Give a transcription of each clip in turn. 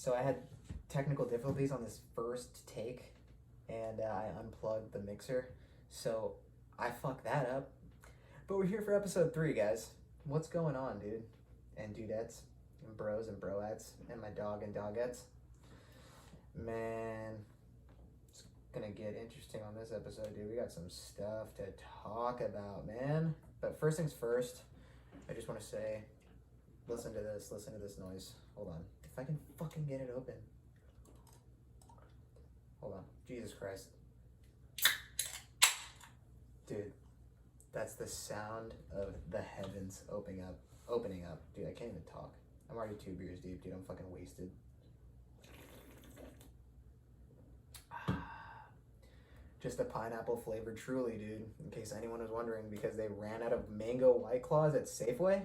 So I had technical difficulties on this first take, and I unplugged the mixer, so I fucked that up. But we're here for episode 3, guys. What's going on, dude? And dudettes, and bros and broettes, and my dog and dogettes. Man, it's gonna get interesting on this episode, dude. We got some stuff to talk about, man. But first things first, I just want to say, listen to this noise. Hold on. If I can fucking get it open. Hold on. Jesus Christ. Dude, that's the sound of the heavens opening up. Dude, I can't even talk. I'm already 2 beers deep, dude. I'm fucking wasted. Just a pineapple flavored Truly, dude. In case anyone was wondering, because they ran out of mango White Claws at Safeway.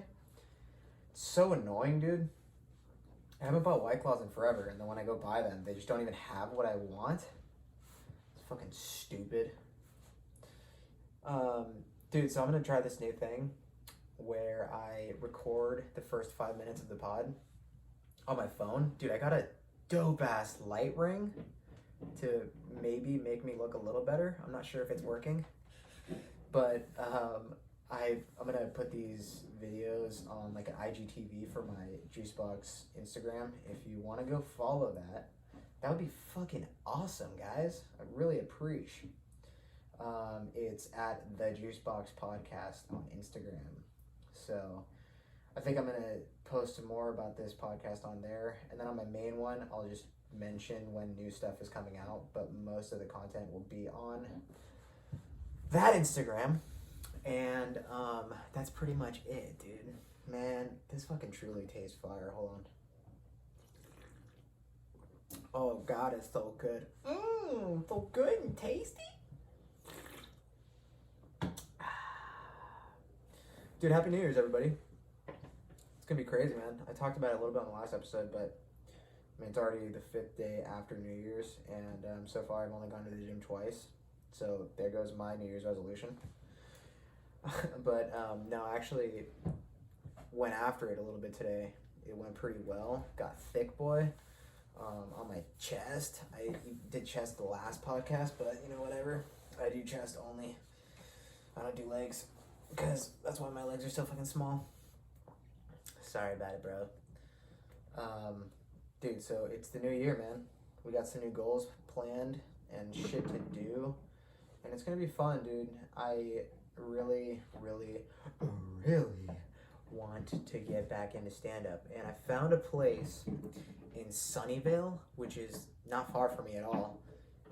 It's so annoying, dude. I haven't bought White Claws in forever, and then when I go buy them, they just don't even have what I want. It's fucking stupid. Dude, so I'm gonna try this new thing where I record the first 5 minutes of the pod on my phone. Dude, I got a dope ass light ring to maybe make me look a little better. I'm not sure if it's working, but I'm gonna put these videos on like an IGTV for my Juicebox Instagram. If you want to go follow that, that would be fucking awesome, guys. I really appreciate. It's at the Juicebox Podcast on Instagram. So I think I'm gonna post more about this podcast on there, and then on my main one, I'll just mention when new stuff is coming out. But most of the content will be on that Instagram. And that's pretty much it, dude. Man, this fucking Truly tastes fire. Hold on. Oh god, it's so good. So good and tasty. Dude, Happy New Year's, everybody. It's gonna be crazy, man. I talked about it a little bit on the last episode, but I mean, it's already the 5th day after New Year's, and so far I've only gone to the gym twice. So there goes my New Year's resolution. But no, I actually went after it a little bit today. It went pretty well. Got thick, boy, on my chest. I did chest the last podcast, but you know, whatever. I do chest only. I don't do legs, because that's why my legs are so fucking small. Sorry about it, bro. Dude, so it's the new year, man. We got some new goals planned and shit to do, and it's gonna be fun, dude. I really want to get back into stand-up, and I found a place in Sunnyvale, which is not far from me at all,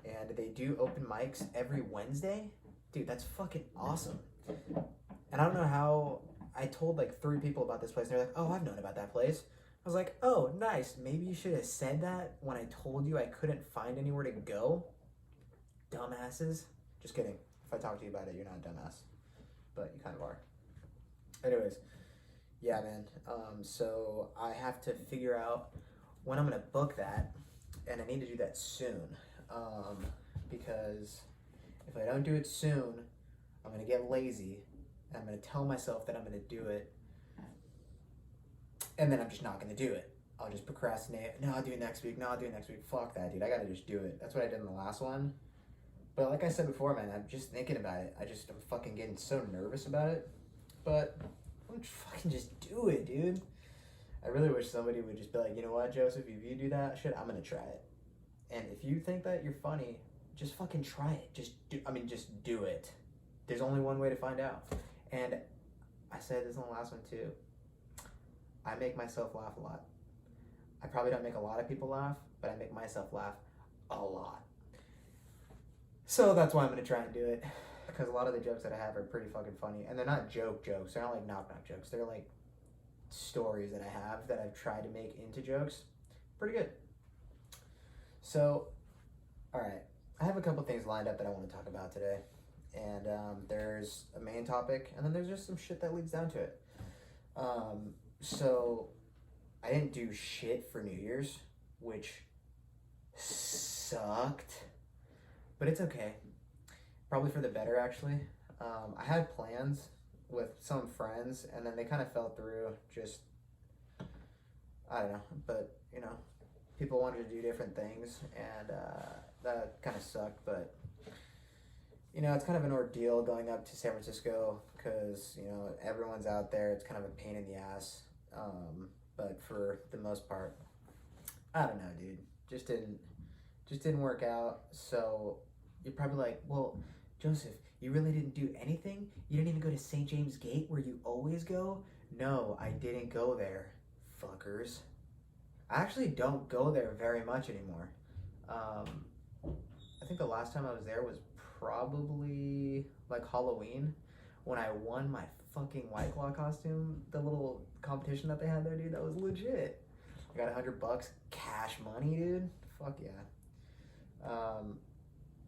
and they do open mics every Wednesday. Dude, that's fucking awesome. And I don't know how, I told like 3 people about this place, and they're like, oh, I've known about that place. I was like, oh, nice. Maybe you should have said that when I told you I couldn't find anywhere to go. Dumbasses. Just kidding. If I talk to you about it, you're not a dumbass. But you kind of are. Anyways, yeah, man. So I have to figure out when I'm going to book that, and I need to do that soon. Because if I don't do it soon, I'm going to get lazy, and I'm going to tell myself that I'm going to do it, and then I'm just not going to do it. I'll just procrastinate. No, I'll do it next week. No, I'll do it next week. Fuck that, dude. I got to just do it. That's what I did in the last one. But like I said before, man, I'm just thinking about it. I'm fucking getting so nervous about it. But I'm fucking just do it, dude. I really wish somebody would just be like, you know what, Joseph, if you do that shit, I'm going to try it. And if you think that you're funny, just fucking try it. Just do it. There's only one way to find out. And I said this in the last one too. I make myself laugh a lot. I probably don't make a lot of people laugh, but I make myself laugh a lot. So that's why I'm going to try and do it, because a lot of the jokes that I have are pretty fucking funny, and they're not jokes. They're not like knock-knock jokes. They're like stories that I have that I've tried to make into jokes. Pretty good. So, all right. I have a couple things lined up that I want to talk about today, and there's a main topic, and then there's just some shit that leads down to it. So I didn't do shit for New Year's, which sucked. But it's okay. Probably for the better, actually. I had plans with some friends, and then they kind of fell through. Just, I don't know. But, you know, people wanted to do different things, and that kind of sucked. But it's kind of an ordeal going up to San Francisco because everyone's out there. It's kind of a pain in the ass. But for the most part, I don't know, dude. Just didn't work out. So you're probably like, well, Joseph, you really didn't do anything? You didn't even go to St. James Gate where you always go? No, I didn't go there, fuckers. I actually don't go there very much anymore. I think the last time I was there was probably like Halloween when I won my fucking White Claw costume, the little competition that they had there, dude. That was legit. I got $100 cash money, dude. Fuck yeah.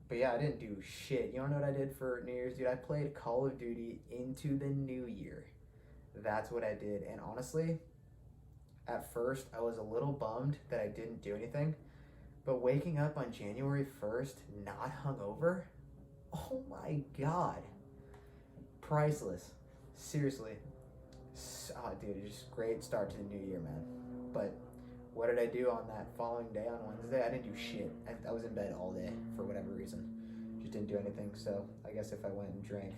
But yeah, I didn't do shit. You wanna know what I did for New Year's, dude? I played Call of Duty into the new year. That's what I did. And honestly, at first I was a little bummed that I didn't do anything. But waking up on January 1st, not hungover, oh my god. Priceless. Seriously. Oh, dude, it's just a great start to the new year, man. But what did I do on that following day on Wednesday? I didn't do shit. I was in bed all day for whatever reason. Just didn't do anything. So I guess if I went and drank,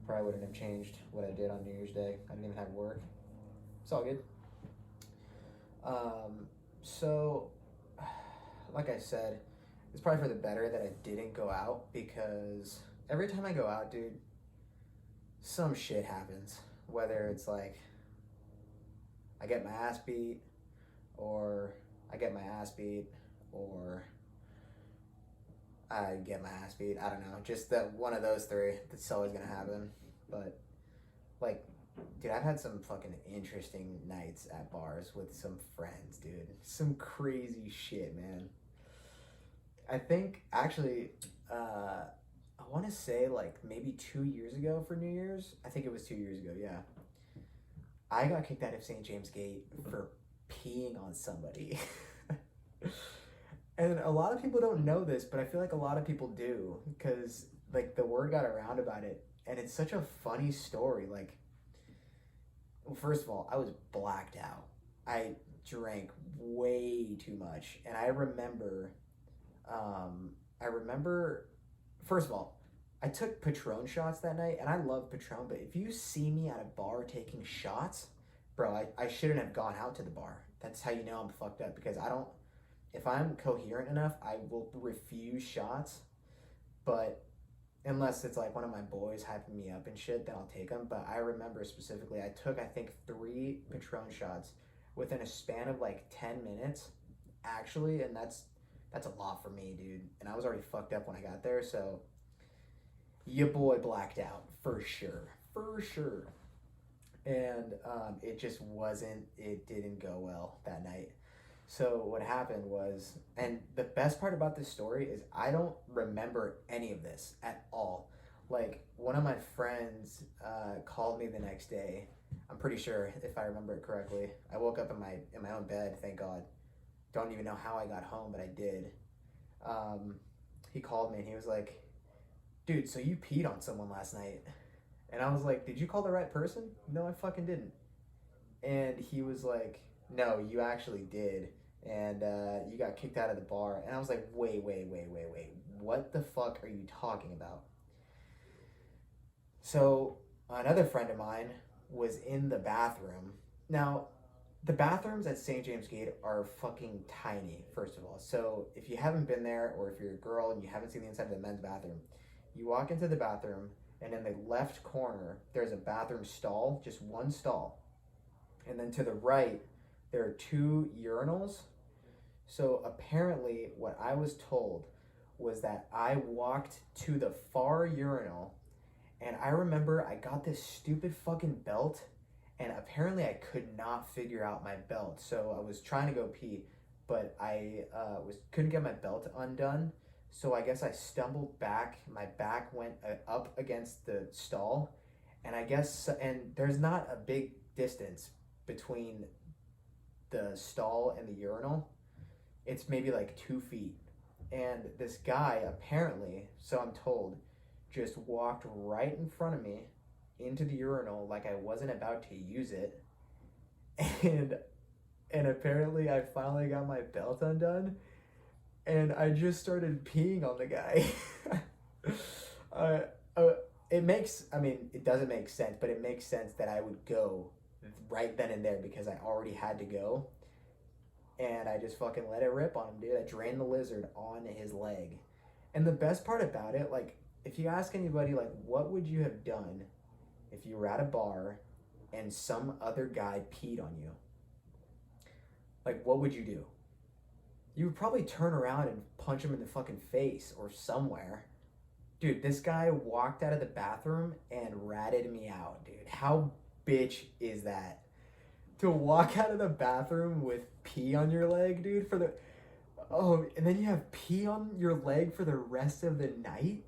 probably wouldn't have changed what I did on New Year's Day. I didn't even have work. It's all good. So, like I said, it's probably for the better that I didn't go out because every time I go out, dude, some shit happens. Whether it's like I get my ass beat, or I get my ass beat, or I get my ass beat. I don't know. Just that one of those three. That's always gonna happen. But like, dude, I've had some fucking interesting nights at bars with some friends, dude. Some crazy shit, man. I think actually, I want to say like maybe 2 years ago for New Year's. I think it was 2 years ago. Yeah, I got kicked out of St. James Gate for peeing on somebody. And a lot of people don't know this, but I feel like a lot of people do because like the word got around about it, and it's such a funny story. Like, well, first of all, I was blacked out. I drank way too much, and I remember, first of all, I took Patron shots that night, and I love Patron, but if you see me at a bar taking shots, bro, I shouldn't have gone out to the bar. That's how you know I'm fucked up, because if I'm coherent enough, I will refuse shots, but unless it's like one of my boys hyping me up and shit, then I'll take them. But I remember specifically, I took, I think, 3 Patron shots within a span of like 10 minutes, actually, and that's a lot for me, dude. And I was already fucked up when I got there, so your boy blacked out, for sure. And it didn't go well that night. So what happened was, and the best part about this story is I don't remember any of this at all. Like, one of my friends called me the next day. I'm pretty sure, if I remember it correctly. I woke up in my own bed, thank God. Don't even know how I got home, but I did. He called me and he was like, dude, so you peed on someone last night. And I was like, did you call the right person? No, I fucking didn't. And he was like, no, you actually did. And you got kicked out of the bar. And I was like, wait. What the fuck are you talking about? So another friend of mine was in the bathroom. Now, the bathrooms at St. James Gate are fucking tiny, first of all. So if you haven't been there, or if you're a girl and you haven't seen the inside of the men's bathroom, you walk into the bathroom, and in the left corner, there's a bathroom stall, just one stall. And then to the right, there are 2 urinals. So apparently what I was told was that I walked to the far urinal, and I remember I got this stupid fucking belt, and apparently I could not figure out my belt. So I was trying to go pee, but I couldn't get my belt undone. So I guess I stumbled back. My back went up against the stall, and there's not a big distance between the stall and the urinal. It's maybe like 2 feet. And this guy apparently, so I'm told, just walked right in front of me into the urinal like I wasn't about to use it. And And apparently I finally got my belt undone, and I just started peeing on the guy. uh, uh, it makes, I mean, it doesn't make sense, but it makes sense that I would go right then and there because I already had to go. And I just fucking let it rip on him, dude. I drained the lizard on his leg. And the best part about it, like, if you ask anybody, like, what would you have done if you were at a bar and some other guy peed on you? Like, what would you do? You would probably turn around and punch him in the fucking face or somewhere. Dude, this guy walked out of the bathroom and ratted me out, dude. How bitch is that? To walk out of the bathroom with pee on your leg, dude, for the... Oh, and then you have pee on your leg for the rest of the night?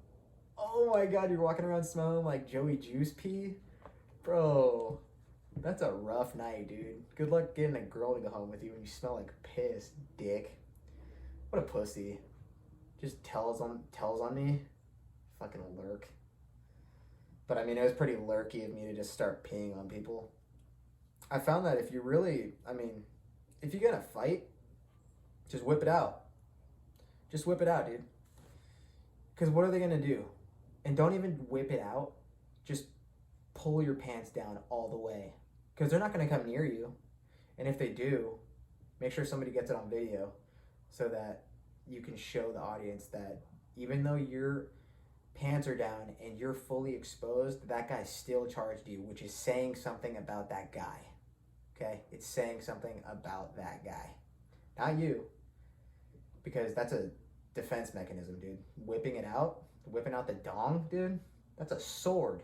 Oh my god, you're walking around smelling like Joey Juice pee? Bro, that's a rough night, dude. Good luck getting a girl to go home with you when you smell like piss, dick. What a pussy. Just tells on me. Fucking lurk. But I mean, it was pretty lurky of me to just start peeing on people. I found that if you really, I mean, if you get in a fight, just whip it out. Just whip it out, dude. Because what are they going to do? And don't even whip it out. Just pull your pants down all the way. Because they're not going to come near you. And if they do, make sure somebody gets it on video so that you can show the audience that even though your pants are down and you're fully exposed, that guy still charged you, which is saying something about that guy. Okay? It's saying something about that guy. Not you. Because that's a defense mechanism, dude. Whipping out the dong, dude. That's a sword.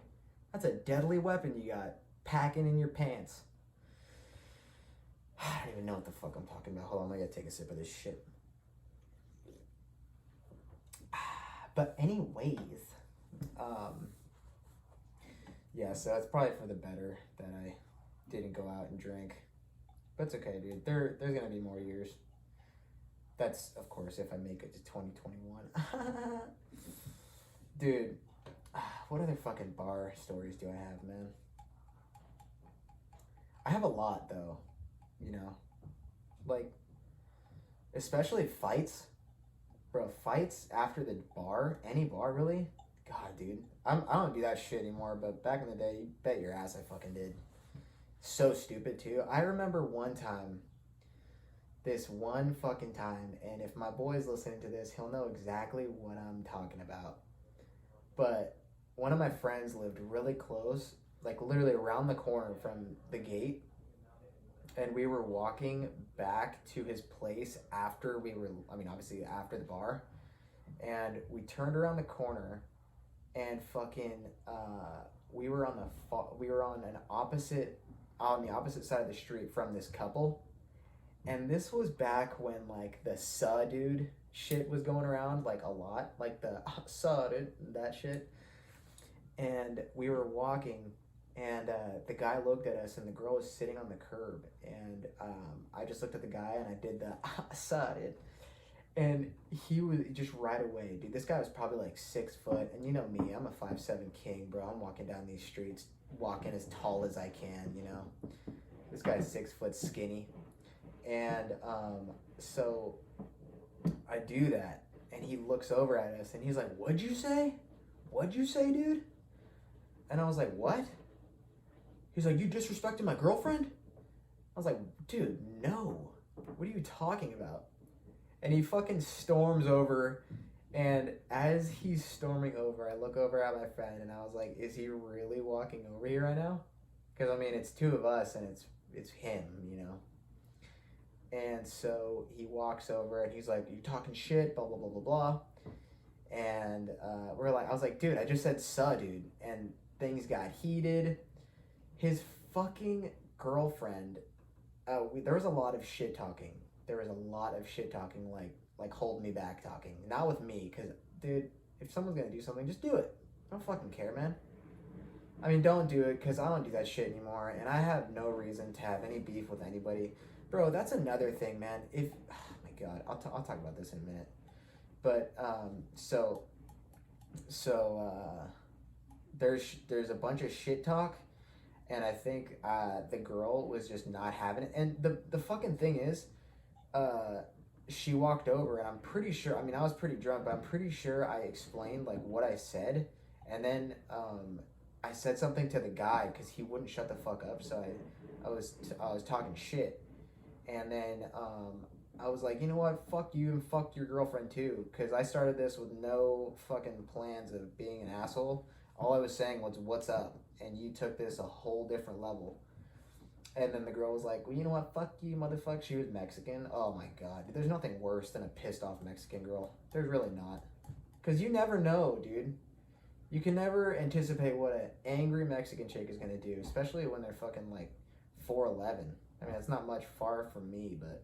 That's a deadly weapon you got packing in your pants. I don't even know what the fuck I'm talking about. Hold on, I gotta take a sip of this shit. But anyways, yeah, so it's probably for the better that I didn't go out and drink. But it's okay, dude. There's gonna be more years. That's, of course, if I make it to 2021. Dude, what other fucking bar stories do I have, man? I have a lot, though. You know? Like, especially fights. Bro, fights after the bar, any bar, really? God, dude. I don't do that shit anymore, but back in the day, you bet your ass I fucking did. So stupid, too. I remember one time, this one fucking time, and if my boy's listening to this, he'll know exactly what I'm talking about. But one of my friends lived really close, like literally around the corner from the gate, and we were walking back to his place after obviously after the bar, and we turned around the corner, and fucking, we were on the opposite side of the street from this couple, and this was back when like the "suh dude" shit was going around like a lot, like the "suh dude" that shit, and we were walking. And the guy looked at us, and the girl was sitting on the curb. And I just looked at the guy, and I did the "suh dude," and he was just right away, dude. This guy was probably like 6 foot, and you know me, I'm a 5'7" king, bro. I'm walking down these streets, walking as tall as I can, you know. This guy's 6 foot, skinny, and so I do that, and he looks over at us, and he's like, "What'd you say? What'd you say, dude?" And I was like, "What?" He's like, "You disrespected my girlfriend?" I was like, "Dude, no. What are you talking about?" And he fucking storms over, and as he's storming over, I look over at my friend, and I was like, "Is he really walking over here right now?" Because, I mean, it's two of us, and it's him, you know? And so he walks over, and he's like, "You talking shit, blah, blah, blah, blah, blah." And I was like, "Dude, I just said "suh, dude." And things got heated. His fucking girlfriend, there was a lot of shit talking. There was a lot of shit talking, like hold me back talking. Not with me, because, dude, if someone's going to do something, just do it. I don't fucking care, man. I mean, don't do it, because I don't do that shit anymore, and I have no reason to have any beef with anybody. Bro, that's another thing, man. Oh my God, I'll talk about this in a minute. But, there's a bunch of shit talk. And I think the girl was just not having it. And the fucking thing is, she walked over, and I'm pretty sure. I mean, I was pretty drunk, but I'm pretty sure I explained like what I said, and then I said something to the guy because he wouldn't shut the fuck up. So I was talking shit, and then I was like, you know what, fuck you and fuck your girlfriend too, because I started this with no fucking plans of being an asshole. All I was saying was what's up, and you took this a whole different level. And then the girl was like, well, you know what, fuck you, motherfucker. She was Mexican. Oh my god, there's nothing worse than a pissed off Mexican girl. There's really not, because you never know, dude. You can never anticipate what an angry Mexican chick is gonna do, especially when they're fucking like 4'11". I mean, it's not much far from me, but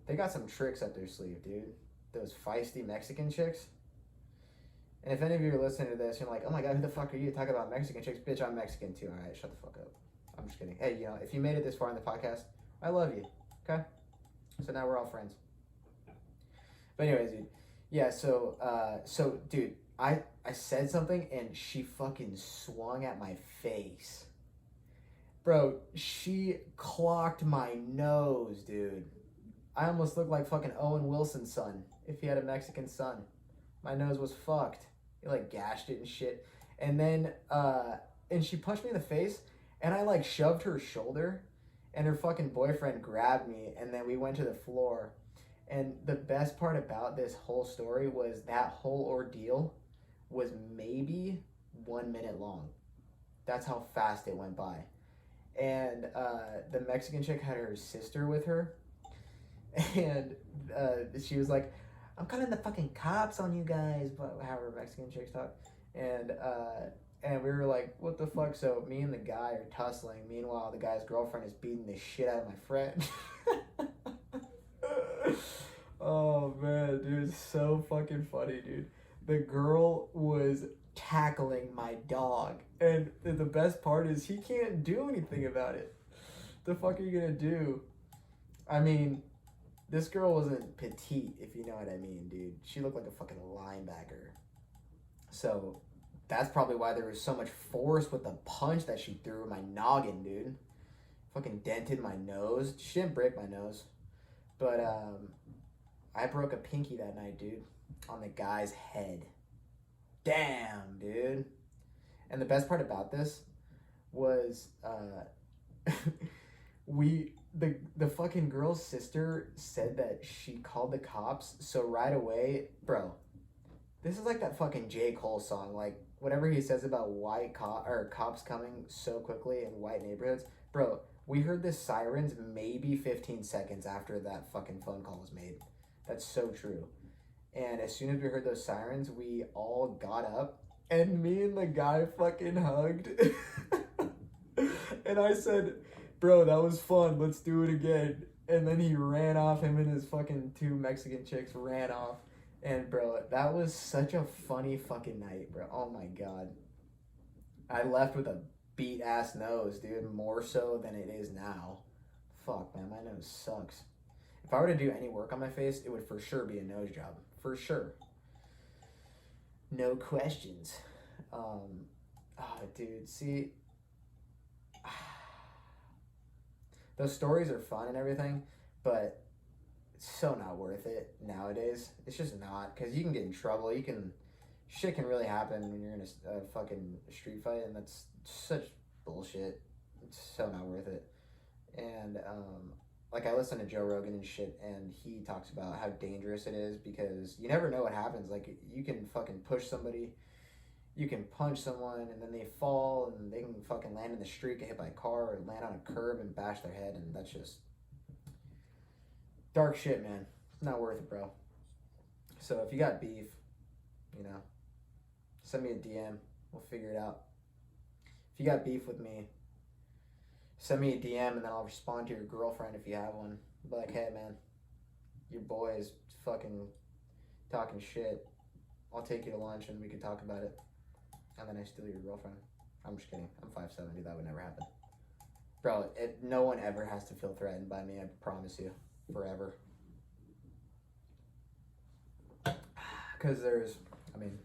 they got some tricks up their sleeve, dude. Those feisty Mexican chicks. And if any of you are listening to this, you're like, oh my god, who the fuck are you talking about Mexican chicks? Bitch, I'm Mexican too. All right, shut the fuck up. I'm just kidding. Hey, you know, if you made it this far in the podcast, I love you. Okay? So now we're all friends. But anyways, dude. Yeah, so dude, I said something and she fucking swung at my face. Bro, she clocked my nose, dude. I almost looked like fucking Owen Wilson's son if he had a Mexican son. My nose was fucked. He like gashed it and shit. And then and she punched me in the face, and I like shoved her shoulder, and her fucking boyfriend grabbed me, and then we went to the floor. And the best part about this whole story was that whole ordeal was maybe 1 minute long. That's how fast it went by. And the Mexican chick had her sister with her, and she was like, I'm calling the fucking cops on you guys, but however Mexican chicks talk. And we were like, what the fuck? So me and the guy are tussling. Meanwhile, the guy's girlfriend is beating the shit out of my friend. Oh man, dude, it's so fucking funny, dude. The girl was tackling my dog, and the best part is he can't do anything about it. The fuck are you gonna do? I mean, this girl wasn't petite, if you know what I mean, dude. She looked like a fucking linebacker. So that's probably why there was so much force with the punch that she threw in my noggin, dude. Fucking dented my nose. She didn't break my nose. But I broke a pinky that night, dude, on the guy's head. Damn, dude. And the best part about this was the fucking girl's sister said that she called the cops. So right away, bro, this is like that fucking J. Cole song, like whatever he says about cops coming so quickly in white neighborhoods. Bro, we heard the sirens maybe 15 seconds after that fucking phone call was made. That's so true. And as soon as we heard those sirens, we all got up, and me and the guy fucking hugged. And I said, bro, that was fun. Let's do it again. And then he ran off. Him and his fucking two Mexican chicks ran off. And bro, that was such a funny fucking night, bro. Oh my god. I left with a beat ass nose, dude. More so than it is now. Fuck, man, my nose sucks. If I were to do any work on my face, it would for sure be a nose job. For sure. No questions. Oh, dude, see, those stories are fun and everything, but it's so not worth it nowadays. It's just not, because you can get in trouble. Shit can really happen when you're in a fucking street fight, and that's such bullshit. It's so not worth it. And like, I listen to Joe Rogan and shit, and he talks about how dangerous it is, because you never know what happens. Like, you can fucking push somebody, you can punch someone, and then they fall, and they can fucking land in the street, get hit by a car, or land on a curb and bash their head, and that's just dark shit, man. It's not worth it, bro. So if you got beef, you know, send me a DM. We'll figure it out. If you got beef with me, send me a DM, and then I'll respond to your girlfriend if you have one. Be like, hey, man, your boy is fucking talking shit. I'll take you to lunch, and we can talk about it. And then I steal your girlfriend. I'm just kidding. I'm 5'7", dude. That would never happen. Bro, no one ever has to feel threatened by me. I promise you. Forever. Because I mean,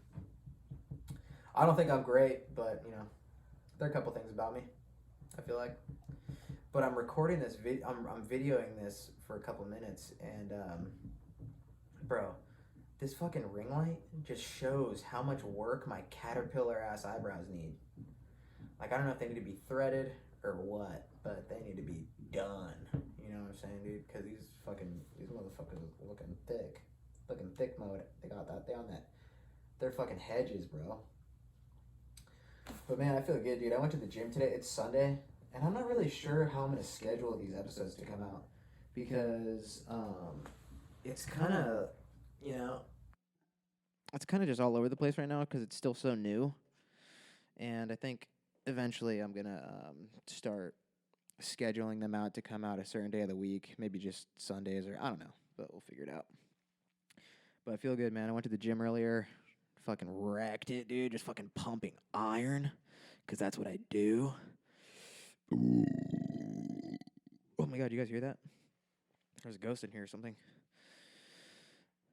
I don't think I'm great, but, you know, there are a couple things about me. I feel like. But I'm recording this I'm videoing this for a couple minutes, and bro, this fucking ring light just shows how much work my caterpillar ass eyebrows need. Like, I don't know if they need to be threaded or what, but they need to be done. You know what I'm saying, dude? Because these motherfuckers looking thick mode. They got that. They on that. They're fucking hedges, bro. But man, I feel good, dude. I went to the gym today. It's Sunday, and I'm not really sure how I'm gonna schedule these episodes to come out because it's kind of, you know, it's kind of just all over the place right now because it's still so new, and I think eventually I'm gonna start scheduling them out to come out a certain day of the week, maybe just Sundays or I don't know, but we'll figure it out. But I feel good, man. I went to the gym earlier, fucking wrecked it, dude. Just fucking pumping iron, because that's what I do. Oh my god, you guys hear that? There's a ghost in here or something.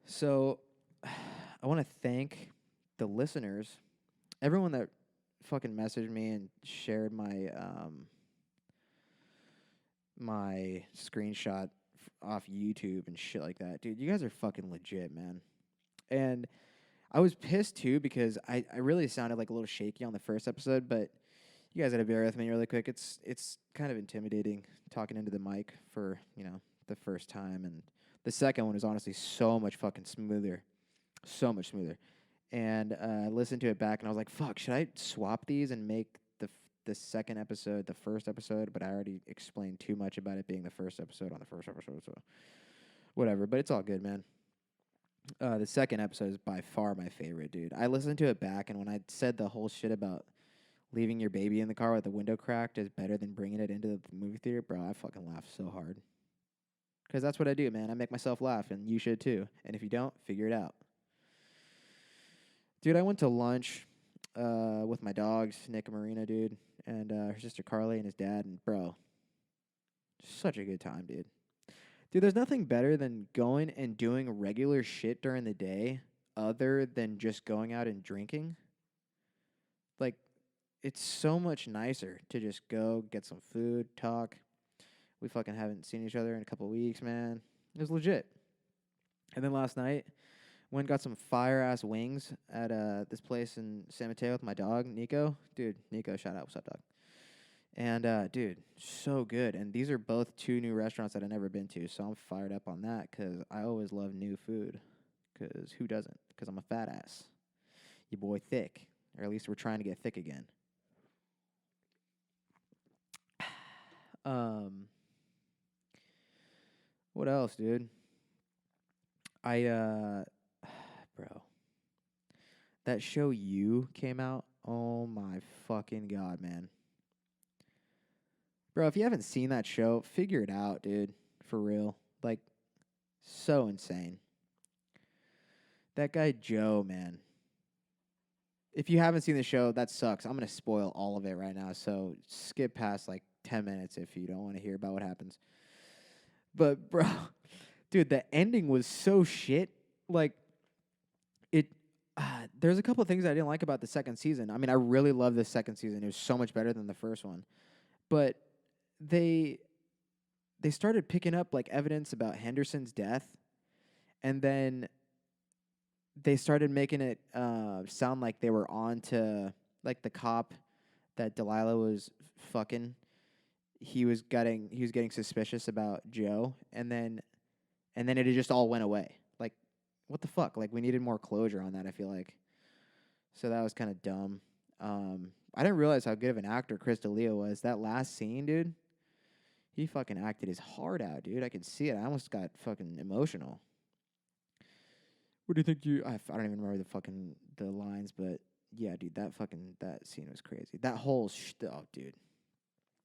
So, I want to thank the listeners, everyone that fucking messaged me and shared my screenshot off YouTube and shit like that. Dude, you guys are fucking legit, man. And I was pissed too because I really sounded like a little shaky on the first episode, but you guys gotta bear with me really quick. It's kind of intimidating talking into the mic for, the first time, and the second one is honestly so much fucking smoother. So much smoother. And I listened to it back and I was like, fuck, should I swap these and make the second episode the first episode? But I already explained too much about it being the first episode on the first episode, so whatever. But it's all good, man. The second episode is by far my favorite, dude. I listened to it back, and when I said the whole shit about leaving your baby in the car with the window cracked is better than bringing it into the movie theater, bro, I fucking laughed so hard. Because that's what I do, man. I make myself laugh, and you should too. And if you don't, figure it out. Dude, I went to lunch with my dogs, Nick and Marina, dude, and her sister Carly and his dad, and bro, such a good time, dude. Dude, there's nothing better than going and doing regular shit during the day other than just going out and drinking. Like, it's so much nicer to just go, get some food, talk. We fucking haven't seen each other in a couple of weeks, man. It was legit. And then last night, went and got some fire-ass wings at this place in San Mateo with my dog, Nico. Dude, Nico, shout out. What's up, dog? And, dude, so good. And these are both two new restaurants that I've never been to, so I'm fired up on that because I always love new food. Because who doesn't? Because I'm a fat ass. Your boy thick. Or at least we're trying to get thick again. What else, dude? Bro, that show You came out. Oh my fucking god, man. Bro, if you haven't seen that show, figure it out, dude. For real. Like, so insane. That guy Joe, man. If you haven't seen the show, that sucks. I'm going to spoil all of it right now, so skip past like 10 minutes if you don't want to hear about what happens. But, bro, dude, the ending was so shit. Like, there's a couple of things I didn't like about the second season. I mean, I really love the second season. It was so much better than the first one. But they started picking up, like, evidence about Henderson's death, and then they started making it sound like they were on to, like, the cop that Delilah was fucking. He was getting suspicious about Joe, and then it just all went away. Like, what the fuck? Like, we needed more closure on that, I feel like. So that was kind of dumb. I didn't realize how good of an actor Chris D'Elia was. That last scene, dude, he fucking acted his heart out, dude. I could see it. I almost got fucking emotional. What do you think I don't even remember the lines, but yeah, dude, that scene was crazy. That whole dude.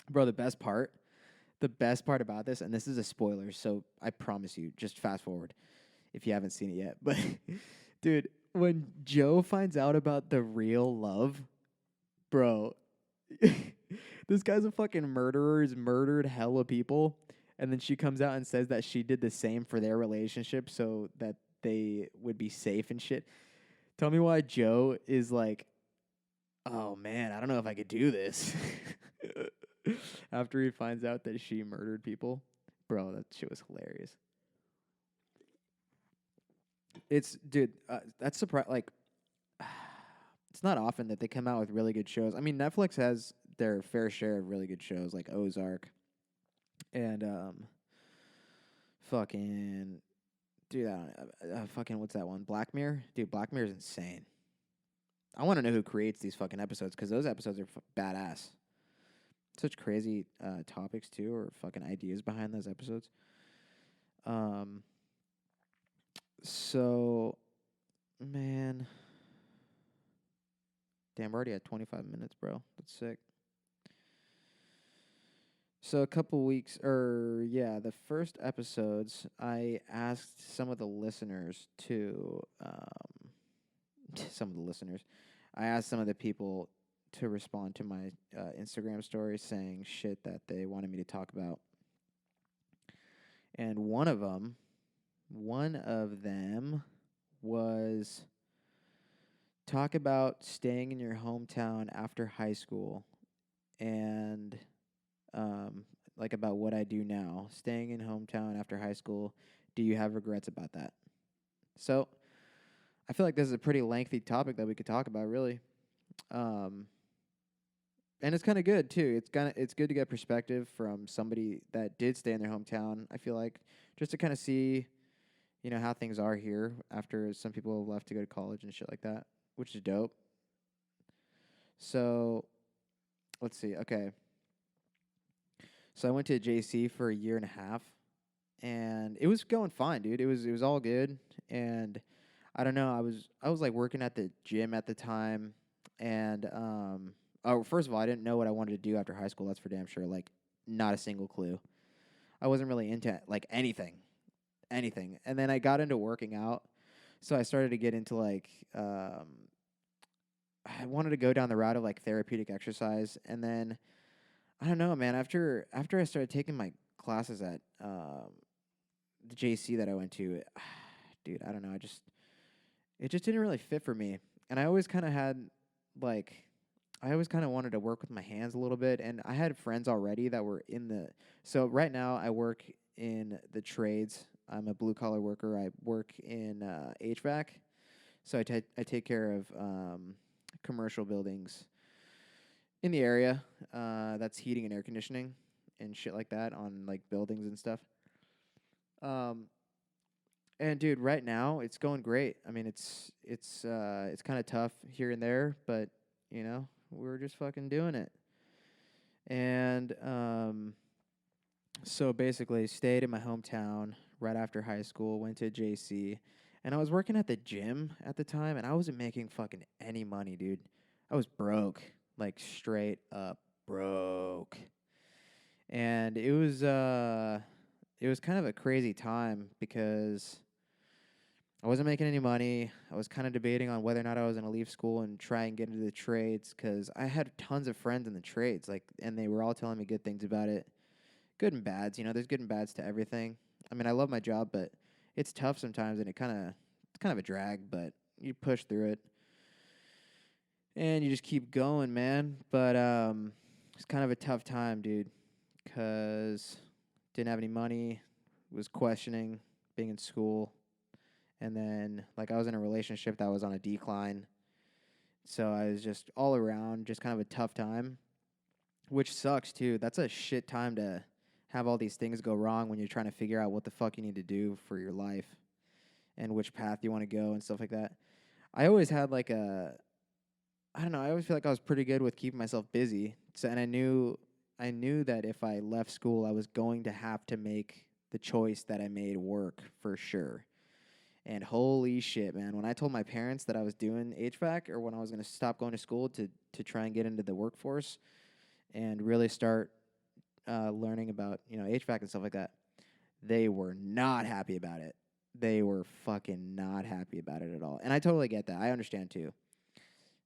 Bro, the best part about this, and this is a spoiler, so I promise you, just fast forward if you haven't seen it yet. But dude, when Joe finds out about the real love, bro, this guy's a fucking murderer. He's murdered hella people, and then she comes out and says that she did the same for their relationship so that they would be safe and shit. Tell me why Joe is like, oh man, I don't know if I could do this. after he finds out that she murdered people. Bro, that shit was hilarious. It's dude, that's surprise. Like, it's not often that they come out with really good shows. I mean, Netflix has their fair share of really good shows, like Ozark and fucking dude, fucking what's that one? Black Mirror, dude. Black Mirror is insane. I want to know who creates these fucking episodes because those episodes are badass. Such crazy topics too, or fucking ideas behind those episodes. Um. So, man, damn, we're already at 25 minutes, bro. That's sick. So a couple weeks, or yeah, the first episodes, I asked some of the listeners to, some of the listeners, I asked some of the people to respond to my Instagram story saying shit that they wanted me to talk about. And one of them was talk about staying in your hometown after high school and um, like about what I do now, staying in hometown after high school. Do you have regrets about that? So I feel like this is a pretty lengthy topic that we could talk about, really. Um, and it's kind of good too. It's good to get perspective from somebody that did stay in their hometown. I feel like just to kind of see, how things are here after some people have left to go to college and shit like that, which is dope. So let's see. Okay, so I went to JC for a year and a half, and it was going fine, dude. It was all good, and I don't know. I was like working at the gym at the time, and oh, first of all, I didn't know what I wanted to do after high school. That's for damn sure. Like, not a single clue. I wasn't really into like anything. And then I got into working out, so I started to get into like I wanted to go down the route of like therapeutic exercise, and then I don't know, man. After I started taking my classes at the JC that I went to, dude, I don't know. It just didn't really fit for me, and I always kind of had like I always kind of wanted to work with my hands a little bit, and I had friends already that were in the. So right now I work in the trades. I'm a blue collar worker. I work in HVAC, so I take care of commercial buildings in the area. That's heating and air conditioning and shit like that on like buildings and stuff. Um, and dude, right now it's going great. I mean, it's kind of tough here and there, but we're just fucking doing it. And so basically, stayed in my hometown right after high school. Went to JC, and I was working at the gym at the time, and I wasn't making fucking any money, dude. I was broke, like straight up broke. And it was kind of a crazy time because I wasn't making any money. I was kind of debating on whether or not I was going to leave school and try and get into the trades because I had tons of friends in the trades, like, and they were all telling me good things about it, good and bads. There's good and bads to everything. I mean, I love my job, but it's tough sometimes, and it's kind of a drag. But you push through it, and you just keep going, man. But it's kind of a tough time, dude, because didn't have any money, was questioning being in school. And then, like, I was in a relationship that was on a decline. So I was just all around, just kind of a tough time, which sucks, too. That's a shit time to have all these things go wrong when you're trying to figure out what the fuck you need to do for your life and which path you want to go and stuff like that. I always had, like, I don't know, I always feel like I was pretty good with keeping myself busy. So, and I knew that if I left school, I was going to have to make the choice that I made work for sure. And holy shit, man. When I told my parents that I was doing HVAC or when I was going to stop going to school to try and get into the workforce and really start learning about, HVAC and stuff like that, they were not happy about it. They were fucking not happy about it at all. And I totally get that. I understand too.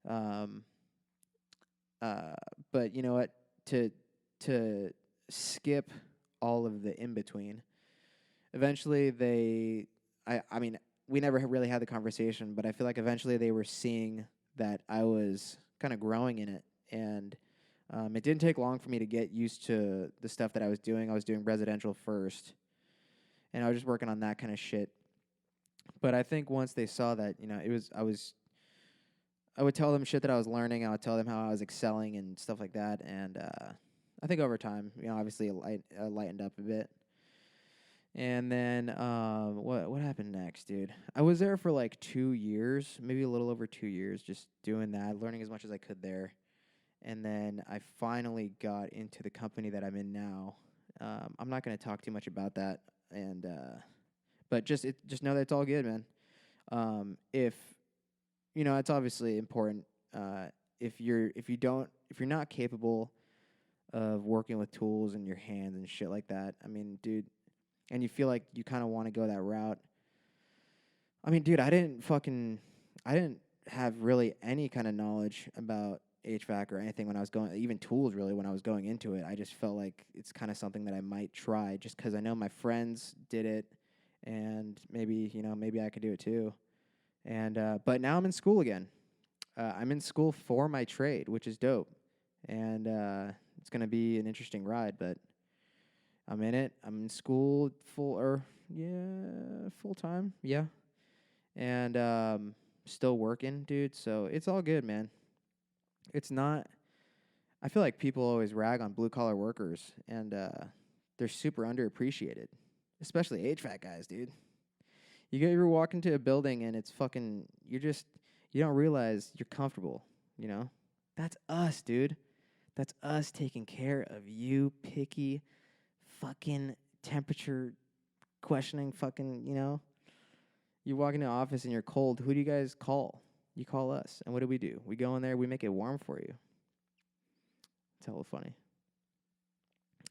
Um, uh, but you know what? To skip all of the in between, eventually I mean, we never really had the conversation, but I feel like eventually they were seeing that I was kind of growing in it, and It didn't take long for me to get used to the stuff that I was doing. I was doing residential first, and I was just working on that kind of shit. But I think once they saw that, I would tell them shit that I was learning. I would tell them how I was excelling and stuff like that. And I think over time, obviously lightened up a bit. And then what happened next, dude? I was there for like 2 years, maybe a little over 2 years, just doing that, learning as much as I could there. And then I finally got into the company that I'm in now. I'm not going to talk too much about that, and but just know that it's all good, man. If it's obviously important. If you're not capable of working with tools in your hands and shit like that, I mean, dude, and you feel like you kind of want to go that route. I mean, dude, I didn't have really any kind of knowledge about HVAC or anything when I was going, even tools really when I was going into it. I just felt like it's kind of something that I might try just because I know my friends did it, and maybe I could do it too. And but now I'm in school again. I'm in school for my trade, which is dope, and it's gonna be an interesting ride. But I'm in it. I'm in school full time, yeah, and still working, dude. So it's all good, man. It's not. I feel like people always rag on blue collar workers, and they're super underappreciated, especially HVAC guys, dude. You walk into a building and it's fucking. You don't realize you're comfortable. That's us, dude. That's us taking care of you, picky, fucking temperature questioning, fucking. You walk into the office and you're cold. Who do you guys call? You call us. And what do? We go in there, we make it warm for you. It's hella funny.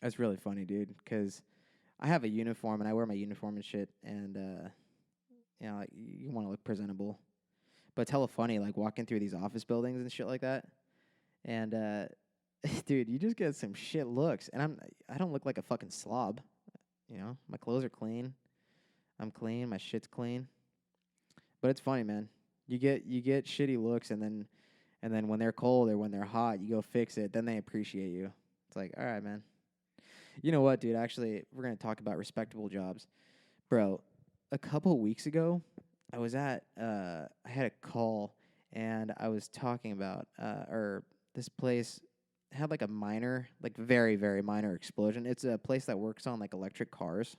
That's really funny, dude, because I have a uniform and I wear my uniform and shit, and you want to look presentable. But it's hella funny, like walking through these office buildings and shit like that. And dude, you just get some shit looks, and I don't look like a fucking slob. My clothes are clean. I'm clean. My shit's clean. But it's funny, man. You get shitty looks, and then when they're cold or when they're hot, you go fix it. Then they appreciate you. It's like, all right, man. You know what, dude? Actually, we're gonna talk about respectable jobs, bro. A couple weeks ago, I had a call, and I was talking about or this place had like a minor, like very very minor explosion. It's a place that works on like electric cars,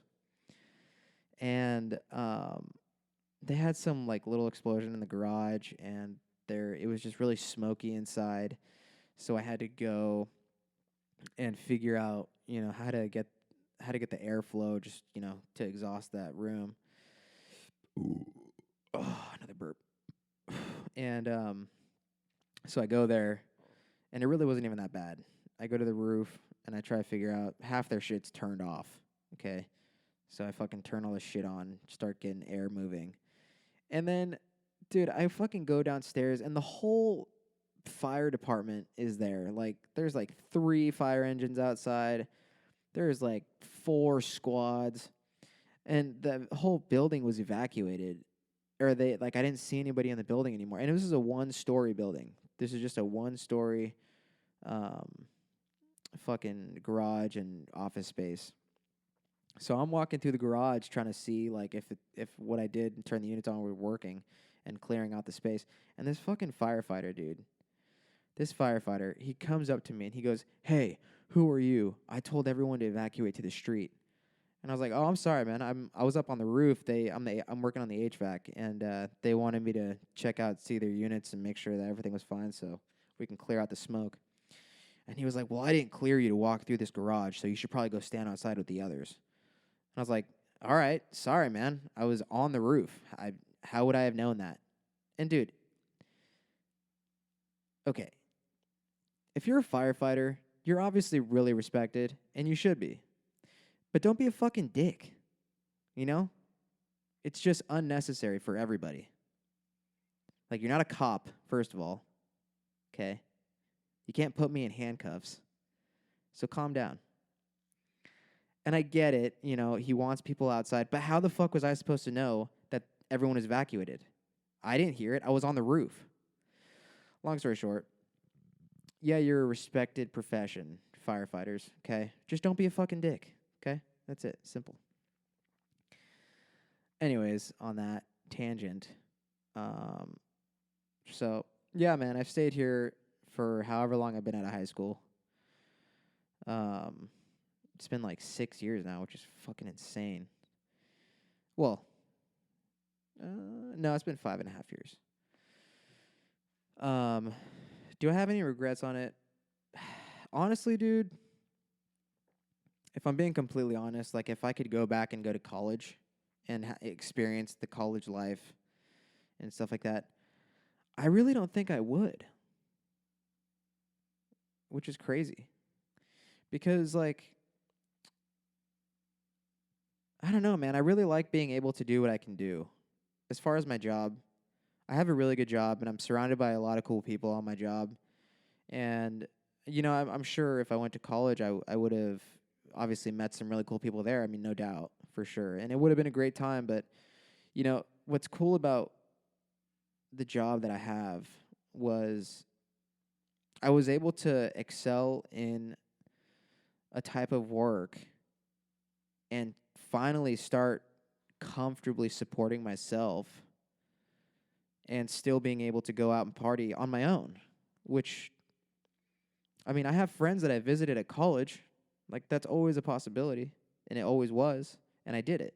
and they had some like little explosion in the garage, and it was just really smoky inside. So I had to go and figure out, how to get the airflow just, to exhaust that room. Ooh. Oh, another burp. And so I go there, and it really wasn't even that bad. I go to the roof, and I try to figure out half their shit's turned off. Okay. So I fucking turn all this shit on, start getting air moving. And then, dude, I fucking go downstairs, and the whole fire department is there. Like, there's like 3 fire engines outside. There's like 4 squads. And the whole building was evacuated. Or I didn't see anybody in the building anymore. And this is a 1-story building. This is just a 1-story fucking garage and office space. So I'm walking through the garage trying to see like if what I did and turn the units on were working and clearing out the space. And this fucking firefighter, dude. This firefighter, he comes up to me and he goes, "Hey, who are you? I told everyone to evacuate to the street." And I was like, "Oh, I'm sorry, man. I was up on the roof. I'm working on the HVAC, and they wanted me to check out, see their units, and make sure that everything was fine, so we can clear out the smoke." And he was like, "Well, I didn't clear you to walk through this garage, so you should probably go stand outside with the others." And I was like, "All right, sorry, man. I was on the roof. How would I have known that?" And dude, okay, if you're a firefighter, you're obviously really respected, and you should be. But don't be a fucking dick. It's just unnecessary for everybody. Like, you're not a cop, first of all. Okay? You can't put me in handcuffs. So calm down. And I get it, he wants people outside, but how the fuck was I supposed to know that everyone is evacuated? I didn't hear it. I was on the roof. Long story short, yeah, you're a respected profession, firefighters, okay? Just don't be a fucking dick, okay? That's it. Simple. Anyways, on that tangent, um, so yeah, man, I've stayed here for however long I've been out of high school. Um, it's been like 6 years now, which is fucking insane. Well, no, it's been 5.5 years. Um, do I have any regrets on it? Honestly, dude, if I'm being completely honest, like if I could go back and go to college and experience the college life and stuff like that, I really don't think I would, which is crazy. Because, like, I don't know, man. I really like being able to do what I can do. As far as my job, I have a really good job and I'm surrounded by a lot of cool people on my job. And, I'm sure if I went to college, I would have obviously met some really cool people there. I mean, no doubt, for sure. And it would have been a great time. But, what's cool about the job that I have was I was able to excel in a type of work and finally start comfortably supporting myself and still being able to go out and party on my own, which, I mean, I have friends that I visited at college. Like, that's always a possibility, and it always was, and I did it.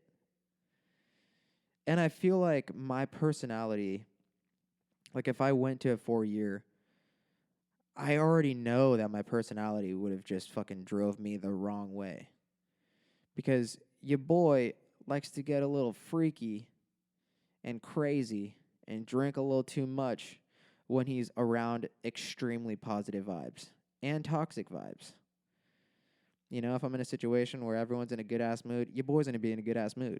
And I feel like my personality, like, if I went to a 4 year, I already know that my personality would have just fucking drove me the wrong way. Because your boy likes to get a little freaky and crazy and drink a little too much when he's around extremely positive vibes and toxic vibes. If I'm in a situation where everyone's in a good ass mood, your boy's gonna be in a good ass mood.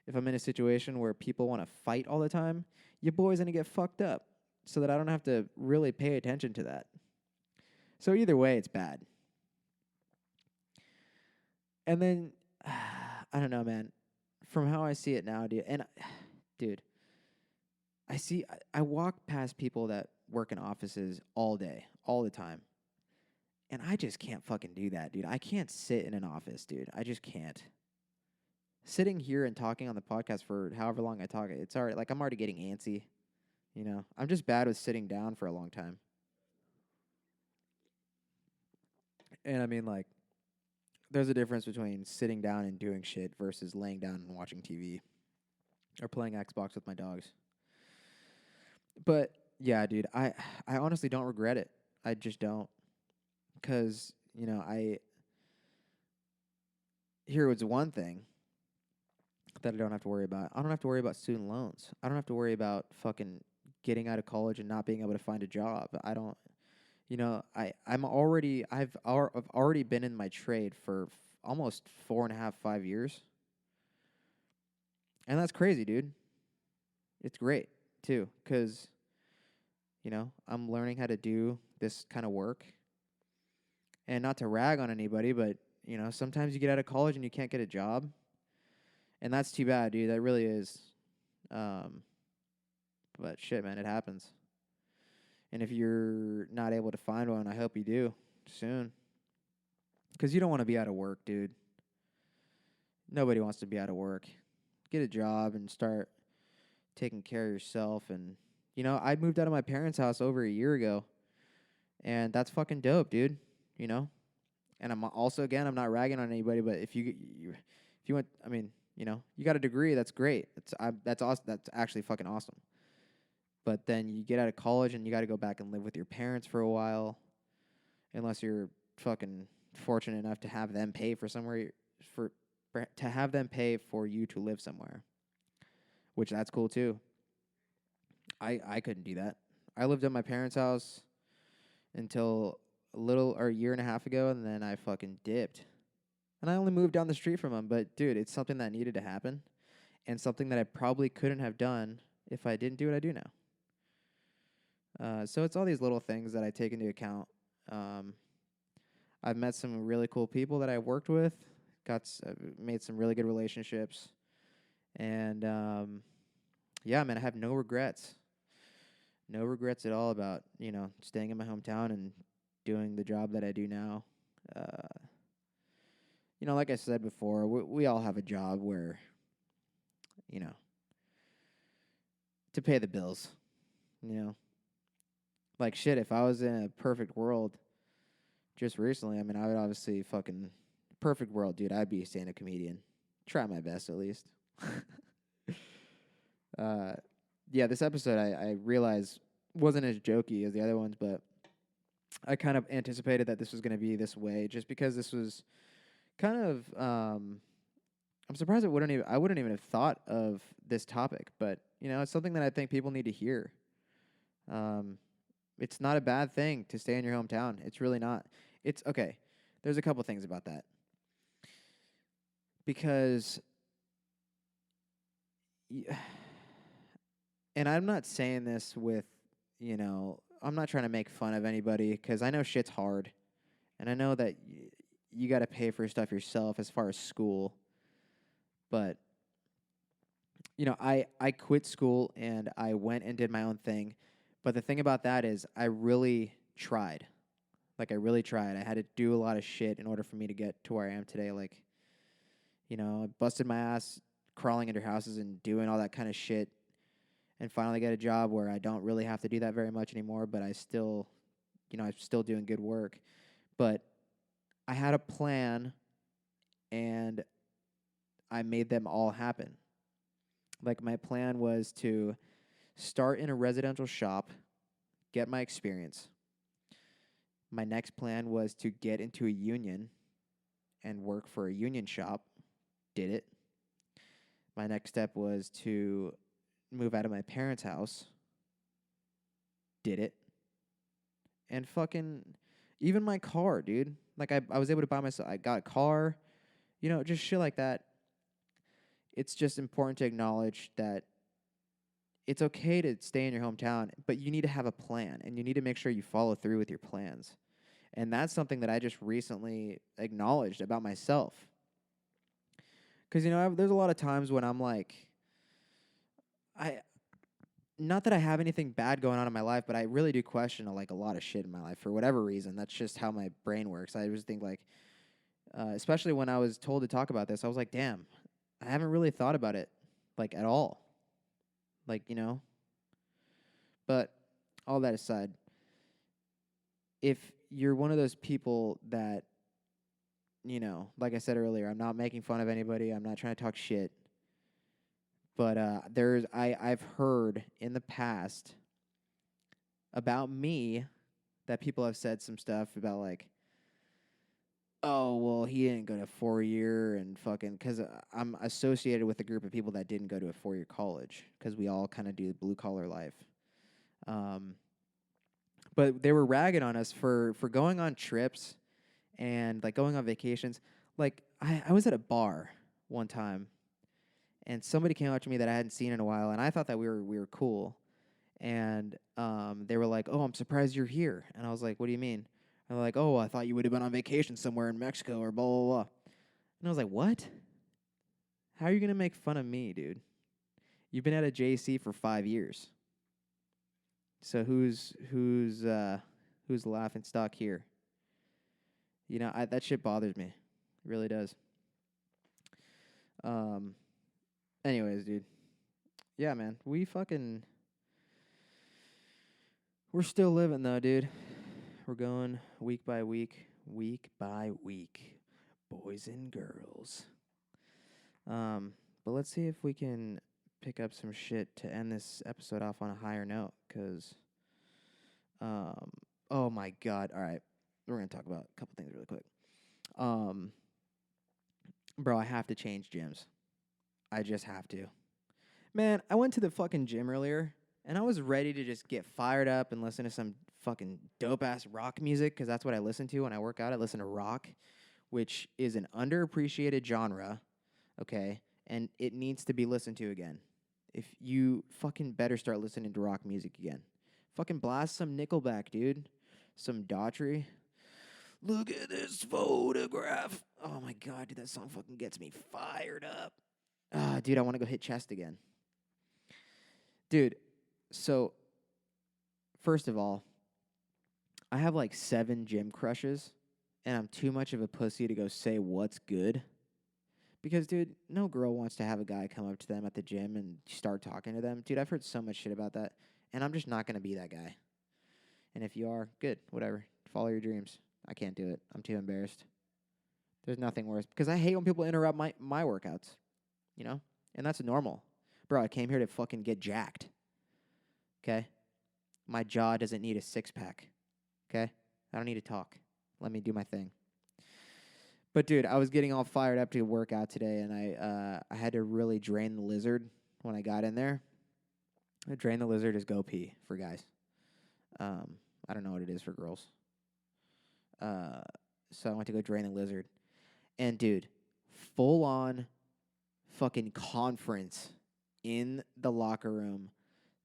If I'm in a situation where people want to fight all the time, your boy's gonna get fucked up so that I don't have to really pay attention to that. So either way, it's bad. And then, I don't know, man. From how I see it now, dude, and dude, I walk past people that work in offices all day, all the time. And I just can't fucking do that, dude. I can't sit in an office, dude. I just can't. Sitting here and talking on the podcast for however long I talk, it's already like I'm already getting antsy. I'm just bad with sitting down for a long time. And I mean, like, there's a difference between sitting down and doing shit versus laying down and watching TV or playing Xbox with my dogs. But yeah, dude, I honestly don't regret it. I just don't. Because, here was one thing that I don't have to worry about. I don't have to worry about student loans. I don't have to worry about fucking getting out of college and not being able to find a job. I don't, I've already been in my trade for almost 4.5, 5 years. And that's crazy, dude. It's great too. Cause, I'm learning how to do this kind of work. And not to rag on anybody, but, sometimes you get out of college and you can't get a job. And that's too bad, dude. That really is. Um, but shit, man, it happens. And if you're not able to find one, I hope you do soon. Because you don't want to be out of work, dude. Nobody wants to be out of work. Get a job and start taking care of yourself. And, I moved out of my parents' house over a year ago. And that's fucking dope, dude. And I'm also, again, I'm not ragging on anybody, but if you went, I mean, you got a degree, that's great. That's awesome. That's actually fucking awesome. But then you get out of college and you got to go back and live with your parents for a while, unless you're fucking fortunate enough to have them pay for somewhere to have them pay for you to live somewhere, which that's cool too. I couldn't do that. I lived at my parents' house until a year and a half ago, and then I fucking dipped. And I only moved down the street from them, but dude, it's something that needed to happen, and something that I probably couldn't have done if I didn't do what I do now. So it's all these little things that I take into account. I've met some really cool people that I worked with, made some really good relationships, and yeah, man, I have no regrets. No regrets at all about staying in my hometown and doing the job that I do now. Uh, like I said before, we all have a job where, you know, to pay the bills, you know. Like shit, if I was in a perfect world just recently, I mean, I would obviously fucking perfect world, dude. I'd be a stand-up comedian. Try my best at least. uh, yeah, this episode I realized wasn't as jokey as the other ones, but I kind of anticipated that this was going to be this way, just because this was kind of. I'm surprised I wouldn't even have thought of this topic, but it's something that I think people need to hear. Um, it's not a bad thing to stay in your hometown. It's really not. It's okay. There's a couple things about that because, and I'm not saying this with, I'm not trying to make fun of anybody because I know shit's hard, and I know that you got to pay for stuff yourself as far as school, but I quit school and I went and did my own thing. But the thing about that is I really tried. Like I really tried. I had to do a lot of shit in order for me to get to where I am today. Like, I busted my ass crawling into houses and doing all that kind of shit and finally get a job where I don't really have to do that very much anymore, but I still, I'm still doing good work. But I had a plan and I made them all happen. Like my plan was to start in a residential shop, get my experience. My next plan was to get into a union and work for a union shop. Did it. My next step was to move out of my parents' house. Did it. And fucking even my car, dude. Like I was able to buy myself, I got a car, just shit like that. It's just important to acknowledge that it's okay to stay in your hometown, but you need to have a plan and you need to make sure you follow through with your plans. And that's something that I just recently acknowledged about myself. Because, there's a lot of times when I'm like, not that I have anything bad going on in my life, but I really do question like a lot of shit in my life for whatever reason. That's just how my brain works. I just think like, especially when I was told to talk about this, I was like, damn, I haven't really thought about it like at all. Like, but all that aside, if you're one of those people that, like I said earlier, I'm not making fun of anybody. I'm not trying to talk shit. But I've heard in the past about me that people have said some stuff about like, oh, well, he didn't go to 4-year and fucking, because I'm associated with a group of people that didn't go to a 4-year college because we all kind of do blue collar life. But they were ragging on us for going on trips and like going on vacations. Like I was at a bar one time and somebody came up to me that I hadn't seen in a while and I thought that we were cool. And they were like, "Oh, I'm surprised you're here." And I was like, "What do you mean?" And they're like, "Oh, I thought you would have been on vacation somewhere in Mexico or blah blah blah." And I was like, "What? How are you gonna make fun of me, dude? You've been at a JC for 5 years. So who's the laughing stock here?" That shit bothers me. It really does. Anyways, dude. Yeah, man. We're still living though, dude. We're going week by week, boys and girls. But let's see if we can pick up some shit to end this episode off on a higher note, because, oh my God. All right. We're going to talk about a couple things really quick. Bro, I have to change gyms. I just have to. Man, I went to the fucking gym earlier, and I was ready to just get fired up and listen to some fucking dope-ass rock music, because that's what I listen to when I work out. I listen to rock, which is an underappreciated genre, okay? And it needs to be listened to again. If you fucking better start listening to rock music again. Fucking blast some Nickelback, dude. Some Daughtry. Look at this photograph. Oh my God, dude, that song fucking gets me fired up. Dude, I want to go hit chest again. Dude, so first of all, I have like 7 gym crushes, and I'm too much of a pussy to go say what's good. Because, dude, no girl wants to have a guy come up to them at the gym and start talking to them. Dude, I've heard so much shit about that, and I'm just not going to be that guy. And if you are, good, whatever. Follow your dreams. I can't do it. I'm too embarrassed. There's nothing worse. Because I hate when people interrupt my workouts, you know? And that's normal. Bro, I came here to fucking get jacked. Okay? My jaw doesn't need a six-pack. Okay? I don't need to talk. Let me do my thing. But, dude, I was getting all fired up to work out today, and I had to really drain the lizard when I got in there. Drain the lizard is go pee for guys. I don't know what it is for girls. So I went to go drain the lizard. And, dude, full-on fucking conference in the locker room.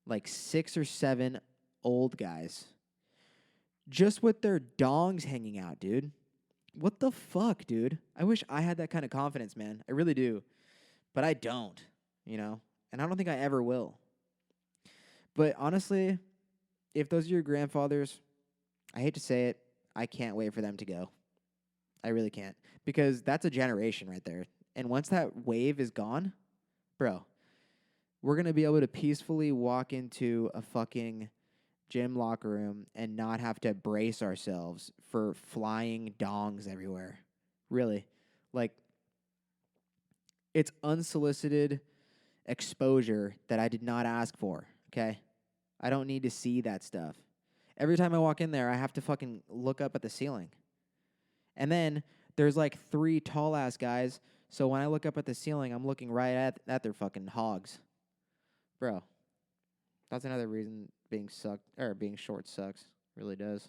Like 6 or 7 old guys. Just with their dongs hanging out, dude. What the fuck, dude? I wish I had that kind of confidence, man. I really do. But I don't, you know? And I don't think I ever will. But honestly, if those are your grandfathers, I hate to say it, I can't wait for them to go. I really can't. Because that's a generation right there. And once that wave is gone, bro, we're going to be able to peacefully walk into a fucking gym locker room and not have to brace ourselves for flying dongs everywhere. Really. Like, it's unsolicited exposure that I did not ask for, okay? I don't need to see that stuff. Every time I walk in there, I have to fucking look up at the ceiling. And then there's like 3 tall-ass guys, so when I look up at the ceiling, I'm looking right at their fucking hogs. Bro, that's another reason being short sucks. Really does.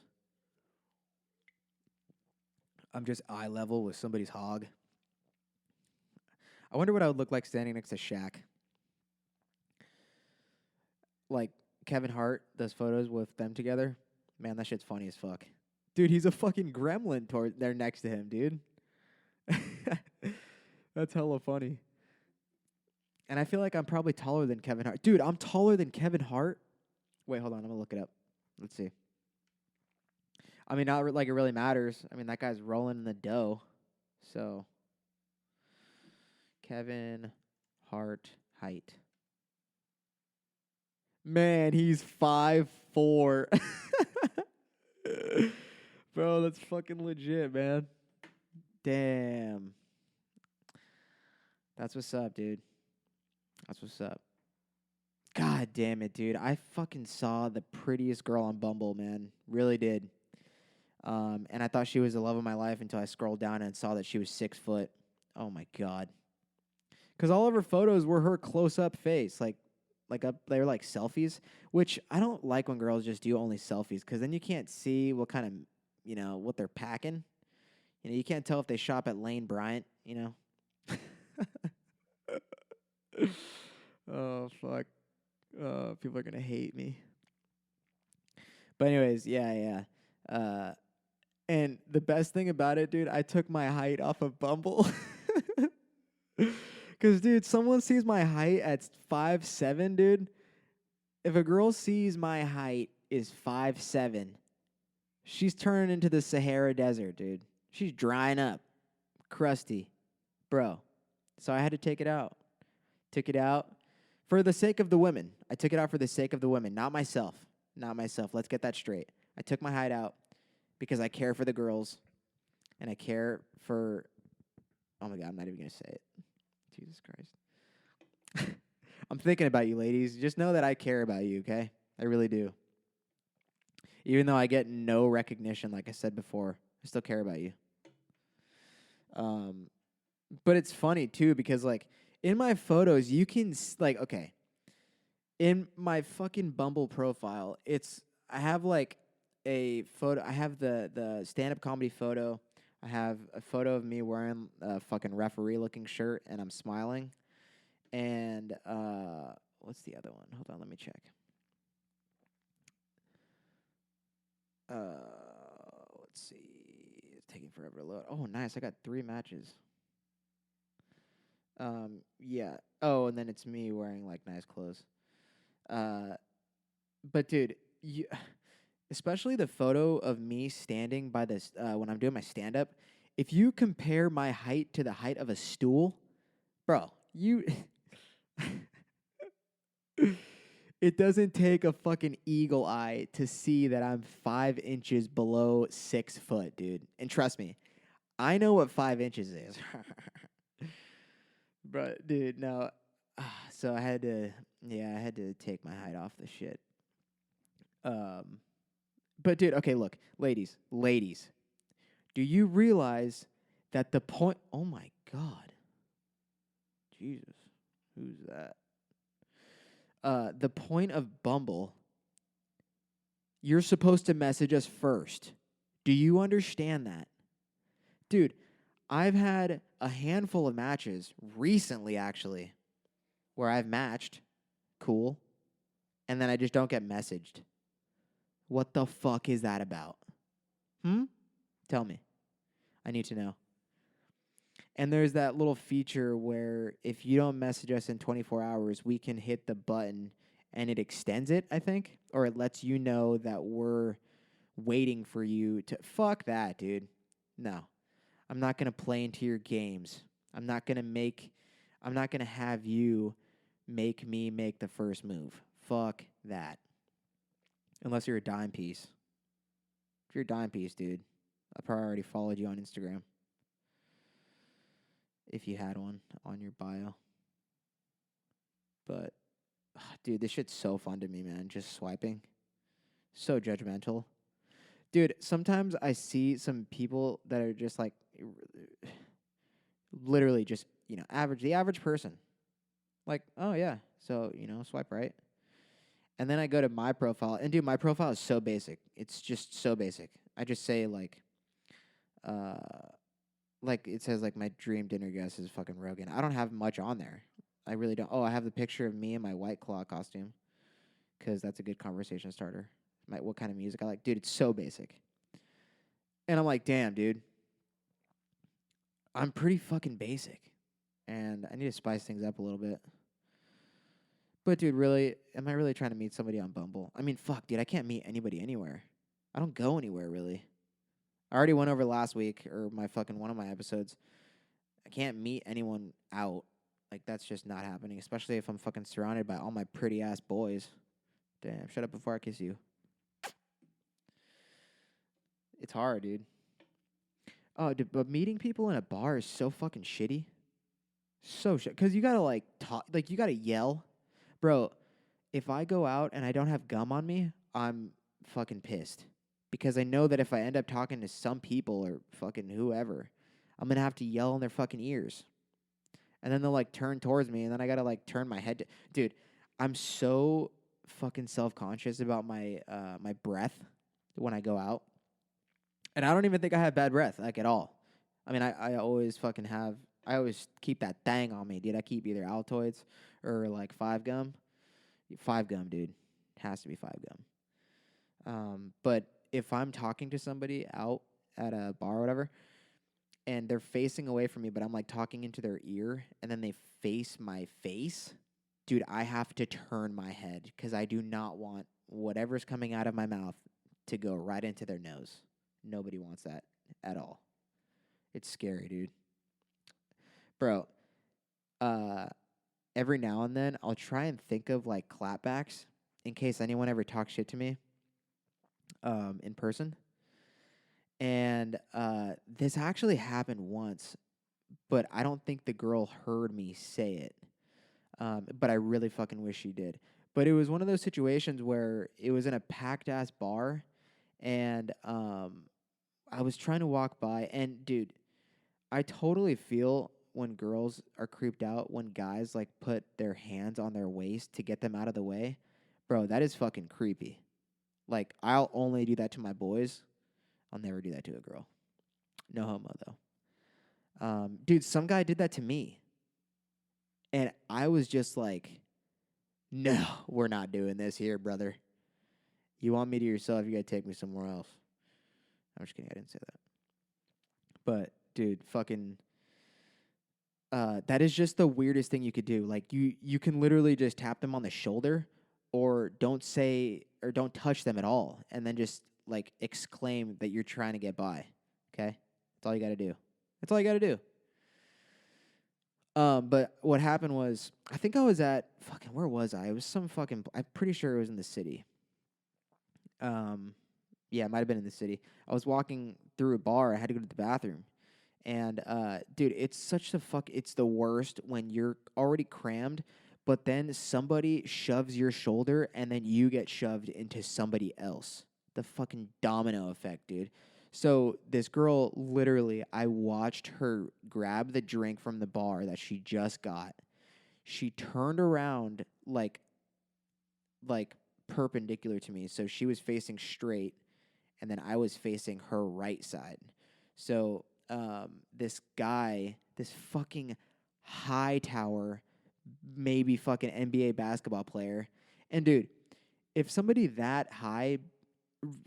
I'm just eye level with somebody's hog. I wonder what I would look like standing next to Shaq. Like Kevin Hart does photos with them together. Man, that shit's funny as fuck. Dude, he's a fucking gremlin there next to him, dude. That's hella funny. And I feel like I'm probably taller than Kevin Hart. Dude, I'm taller than Kevin Hart. Wait, hold on. I'm going to look it up. Let's see. I mean, not like it really matters. I mean, that guy's rolling in the dough. So, Kevin Hart height. Man, he's 5'4". Bro, that's fucking legit, man. Damn. That's what's up, dude. That's what's up. God damn it, dude. I fucking saw the prettiest girl on Bumble, man. Really did. And I thought she was the love of my life until I scrolled down and saw that she was 6 foot. Oh my God. Because all of her photos were her close-up face, they were like selfies, which I don't like when girls just do only selfies, because then you can't see what kind of, what they're packing. You can't tell if they shop at Lane Bryant, Oh, fuck. People are going to hate me. But anyways, yeah. And the best thing about it, dude, I took my height off of Bumble. Because, dude, someone sees my height at 5'7", dude. If a girl sees my height is 5'7", she's turning into the Sahara Desert, dude. She's drying up. Crusty. Bro. So I had to take it out. Took it out for the sake of the women. I took it out for the sake of the women, not myself. Not myself. Let's get that straight. I took my height out because I care for the girls and I care for... Oh, my God, I'm not even going to say it. Jesus Christ. I'm thinking about you, ladies. Just know that I care about you, okay? I really do. Even though I get no recognition, like I said before, I still care about you. But it's funny, too, because, like, in my photos, you can, okay, in my fucking Bumble profile, I have, like, a photo. I have the stand-up comedy photo. I have a photo of me wearing a fucking referee-looking shirt, and I'm smiling. And what's the other one? Hold on, let me check. Let's see. It's taking forever to load. Oh, nice. I got 3 matches. Yeah. Oh, and then it's me wearing, like, nice clothes. But, dude, especially the photo of me standing by this when I'm doing my stand up. If you compare my height to the height of a stool, bro, you it doesn't take a fucking eagle eye to see that I'm 5 inches below 6 foot, dude. And trust me, I know what 5 inches is. But dude, no. So I had to take my height off the shit. Um, but dude, okay, look, ladies, do you realize that the point? Oh my god, Jesus, who's that? The point of Bumble, you're supposed to message us first. Do you understand that? Dude, I've had a handful of matches recently, actually, where I've matched, cool, and then I just don't get messaged. What the fuck is that about? Hmm? Tell me. I need to know. And there's that little feature where if you don't message us in 24 hours, we can hit the button and it extends it, I think, or it lets you know that we're waiting for you to. Fuck that, dude. No. I'm not going to play into your games. I'm not going to have you make me make the first move. Fuck that. Unless you're a dime piece. If you're a dime piece, dude, I probably already followed you on Instagram. If you had one on your bio. But, dude, this shit's so fun to me, man. Just swiping. So judgmental. Dude, sometimes I see some people that are just like, literally just, the average person. Like, oh, yeah. So, swipe right. And then I go to my profile. And, dude, my profile is so basic. It's just so basic. I just say, it says, my dream dinner guest is fucking Rogan. I don't have much on there. I really don't. Oh, I have the picture of me in my White Claw costume because that's a good conversation starter. What kind of music I like. Dude, it's so basic. And I'm like, damn, dude. I'm pretty fucking basic. And I need to spice things up a little bit. But, dude, really, am I really trying to meet somebody on Bumble? I mean, fuck, dude, I can't meet anybody anywhere. I don't go anywhere, really. I already went over last week, or one of my episodes. I can't meet anyone out. Like, that's just not happening, especially if I'm fucking surrounded by all my pretty-ass boys. Damn, shut up before I kiss you. It's hard, dude. Oh, dude, but meeting people in a bar is so fucking shitty. So shit. Because you gotta, talk, you gotta yell. Bro, if I go out and I don't have gum on me, I'm fucking pissed. Because I know that if I end up talking to some people or fucking whoever, I'm gonna have to yell in their fucking ears. And then they'll, turn towards me, and then I gotta, turn my head. Dude, I'm so fucking self-conscious about my my breath when I go out. And I don't even think I have bad breath, at all. I mean, I always fucking have, I always keep that thing on me, dude. I keep either Altoids or, 5-gum. 5-gum, dude. Has to be 5-gum. But if I'm talking to somebody out at a bar or whatever, and they're facing away from me, but I'm, talking into their ear, and then they face my face, dude, I have to turn my head because I do not want whatever's coming out of my mouth to go right into their nose. Nobody wants that at all. It's scary, dude. Bro, every now and then I'll try and think of clapbacks in case anyone ever talks shit to me in person. And this actually happened once, but I don't think the girl heard me say it. But I really fucking wish she did. But it was one of those situations where it was in a packed ass bar, and I was trying to walk by, and dude, I totally feel when girls are creeped out when guys put their hands on their waist to get them out of the way. Bro, that is fucking creepy. I'll only do that to my boys. I'll never do that to a girl. No homo though. Dude, some guy did that to me. And I was just like, no, we're not doing this here, brother. You want me to yourself, you gotta take me somewhere else. I'm just kidding, I didn't say that. But, dude, fucking that is just the weirdest thing you could do. You can literally just tap them on the shoulder, or don't say or don't touch them at all, and then just like exclaim that you're trying to get by. Okay, that's all you got to do. That's all you got to do. But what happened was, I think I was at fucking, where was I? It was some fucking. I'm pretty sure it was in the city. Um, yeah, it might have been in the city. I was walking through a bar. I had to go to the bathroom, and dude, it's such the fuck. It's the worst when you're already crammed, but then somebody shoves your shoulder, and then you get shoved into somebody else. The fucking domino effect, dude. So this girl, literally, I watched her grab the drink from the bar that she just got. She turned around like perpendicular to me, so she was facing straight, and then I was facing her right side. So this guy, this fucking high tower, maybe fucking NBA basketball player, and dude, if somebody that high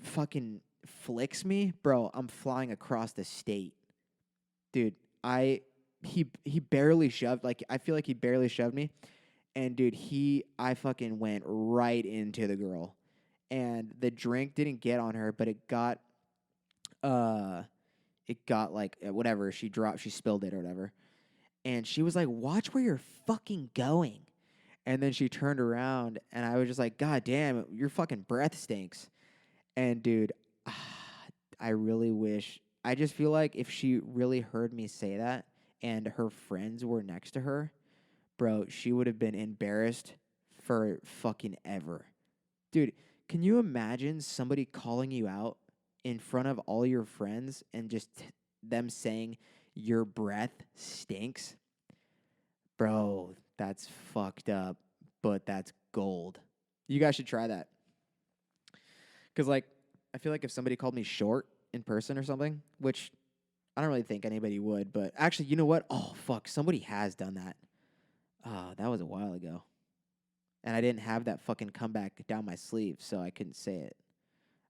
fucking flicks me, bro, I'm flying across the state, dude. He barely shoved, like I feel like he barely shoved me, and dude, I fucking went right into the girl, and the drink didn't get on her, but uh it got like whatever, she spilled it or whatever, and she was like, "Watch where you're fucking going." And then she turned around, and I was just like, "God damn, your fucking breath stinks." And dude, I really wish. I just feel like if she really heard me say that, and her friends were next to her, bro, she would have been embarrassed for fucking ever. Dude, can you imagine somebody calling you out in front of all your friends and just them saying your breath stinks? Bro, that's fucked up, but that's gold. You guys should try that. Because, like, I feel like if somebody called me short in person or something, which I don't really think anybody would, but actually, you know what? Oh, fuck, somebody has done that. That was a while ago. And I didn't have that fucking comeback down my sleeve, so I couldn't say it.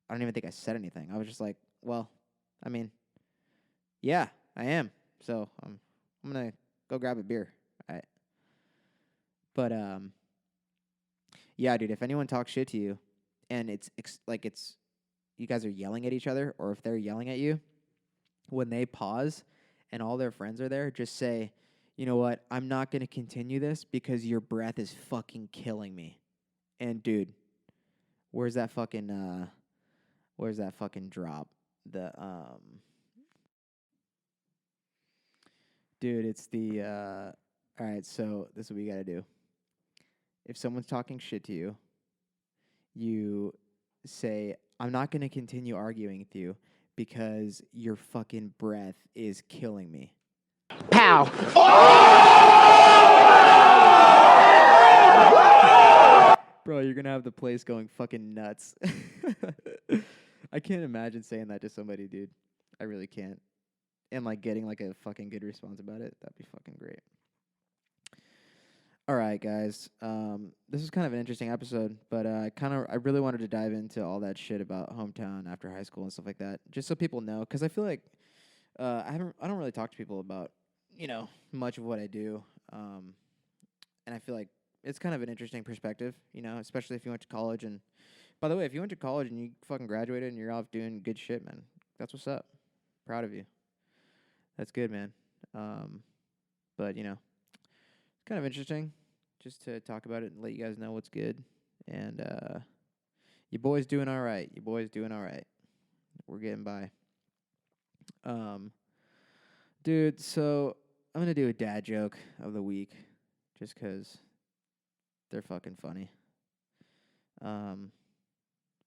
I don't even think I said anything. I was just like, well, I mean, yeah, I am. So I'm gonna go grab a beer. All right. But yeah, dude. If anyone talks shit to you, and it's you guys are yelling at each other, or if they're yelling at you, when they pause, and all their friends are there, just say, you know what? I'm not gonna continue this because your breath is fucking killing me. And dude, where's that fucking drop? The dude, it's the all right, so this is what you gotta do. If someone's talking shit to you, you say, I'm not gonna continue arguing with you because your fucking breath is killing me. Pow. Bro, you're gonna have the place going fucking nuts. I can't imagine saying that to somebody, dude. I really can't. And like getting like a fucking good response about it. That'd be fucking great. All right, guys. This is kind of an interesting episode, but I really wanted to dive into all that shit about hometown after high school and stuff like that, just so people know, because I feel like I don't really talk to people about much of what I do, and I feel like it's kind of an interesting perspective, especially if you went to college. And by the way, if you went to college and you fucking graduated and you're off doing good shit, man, that's what's up. Proud of you. That's good, man. But it's kind of interesting just to talk about it and let you guys know what's good. And you boys doing all right. You boys doing all right. We're getting by. Dude, so I'm going to do a dad joke of the week just because they're fucking funny. But I'm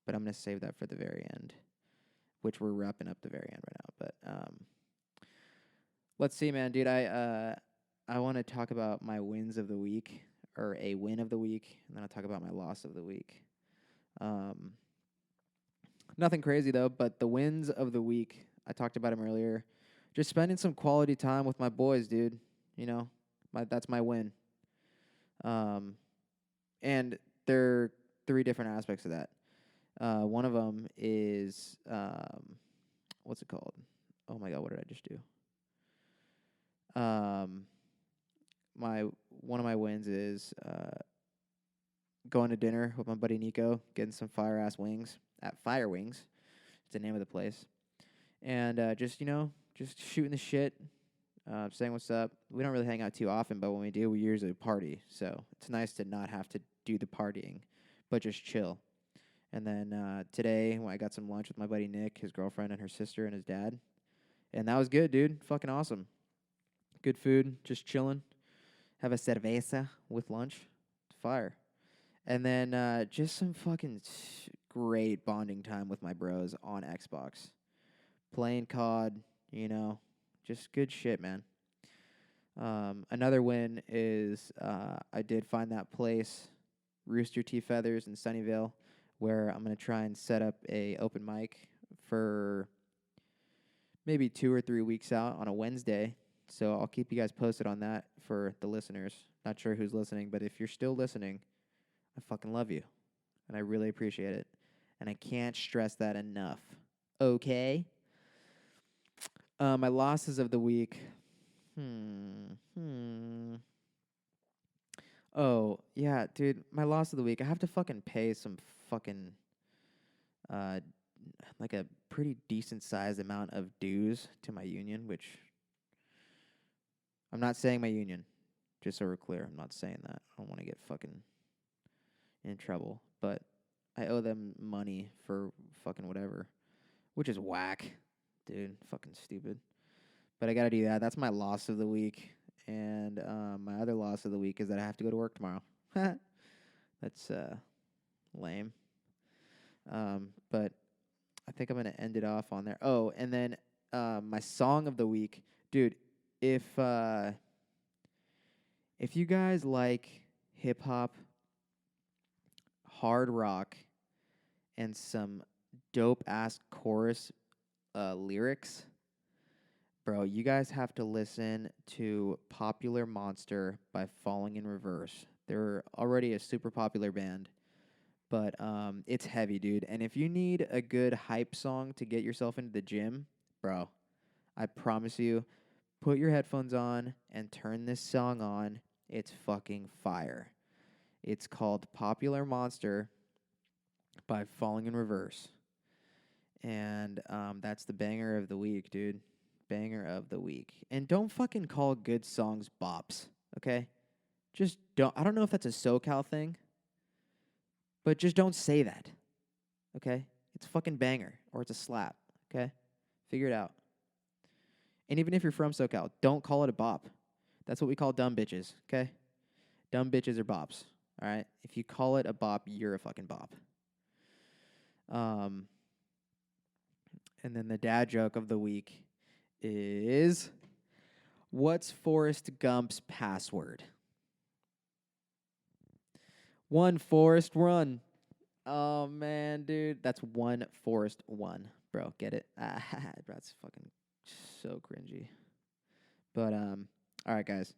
going to save that for the very end, which we're wrapping up the very end right now. But let's see, man, dude. I want to talk about my wins of the week, or a win of the week, and then I'll talk about my loss of the week. Nothing crazy though, but the wins of the week, I talked about them earlier. Just spending some quality time with my boys, dude. That's my win. And there are 3 different aspects of that. One of them is what's it called? Oh my god, what did I just do? My one of my wins is going to dinner with my buddy Nico, getting some fire ass wings at Fire Wings. It's the name of the place. And just, just shooting the shit, saying what's up. We don't really hang out too often, but when we do, we usually party. So it's nice to not have to do the partying, but just chill. And then today, I got some lunch with my buddy Nick, his girlfriend, and her sister, and his dad. And that was good, dude. Fucking awesome. Good food, just chilling. Have a cerveza with lunch. Fire. And then just some fucking great bonding time with my bros on Xbox. Playing COD, just good shit, man. Another win is I did find that place, Rooster Tea Feathers in Sunnyvale, where I'm going to try and set up a open mic for maybe 2 or 3 weeks out on a Wednesday. So I'll keep you guys posted on that for the listeners. Not sure who's listening, but if you're still listening, I fucking love you. And I really appreciate it. And I can't stress that enough. Okay? My losses of the week. Oh, yeah, dude. My loss of the week. I have to fucking pay some fucking, like a pretty decent sized amount of dues to my union, which I'm not saying my union, just so we're clear. I'm not saying that. I don't want to get fucking in trouble, but I owe them money for fucking whatever, which is whack, dude. Fucking stupid. But I gotta do that. That's my loss of the week. And my other loss of the week is that I have to go to work tomorrow. That's lame. But I think I'm gonna end it off on there. Oh, and then my song of the week, dude. If you guys like hip hop, hard rock, and some dope ass chorus lyrics, bro, you guys have to listen to Popular Monster by Falling in Reverse. They're already a super popular band, but it's heavy, dude. And if you need a good hype song to get yourself into the gym, bro, I promise you, put your headphones on and turn this song on. It's fucking fire. It's called Popular Monster by Falling in Reverse. And that's the banger of the week, dude. Banger of the week. And don't fucking call good songs bops, okay? Just don't. I don't know if that's a SoCal thing, but just don't say that, okay? It's a fucking banger or it's a slap, okay? Figure it out. And even if you're from SoCal, don't call it a bop. That's what we call dumb bitches, okay? Dumb bitches are bops, all right? If you call it a bop, you're a fucking bop. And then the dad joke of the week is, what's Forrest Gump's password? One Forrest run. Oh, man, dude. That's one Forrest one. Bro, get it? That's fucking so cringy. But, all right, guys.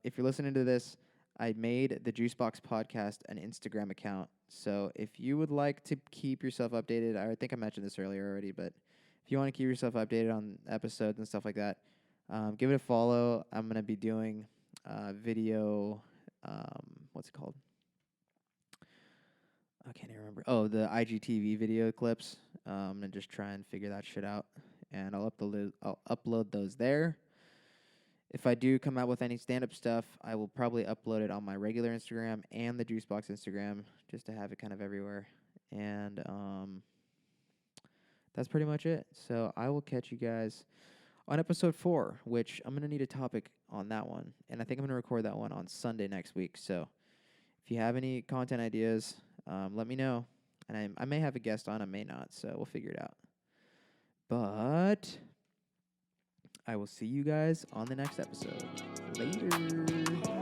If you're listening to this, I made the Juicebox Podcast an Instagram account. So if you would like to keep yourself updated, I think I mentioned this earlier already, but if you want to keep yourself updated on episodes and stuff like that, give it a follow. I'm going to be doing video, what's it called? I can't even remember. Oh, the IGTV video clips. I'm going to just try and figure that shit out, and I'll upload those there. If I do come out with any stand-up stuff, I will probably upload it on my regular Instagram and the Juicebox Instagram, just to have it kind of everywhere. And that's pretty much it. So I will catch you guys on episode 4, which I'm going to need a topic on that one. And I think I'm going to record that one on Sunday next week. So if you have any content ideas, let me know. And I may have a guest on, I may not. So we'll figure it out. But I will see you guys on the next episode. Later.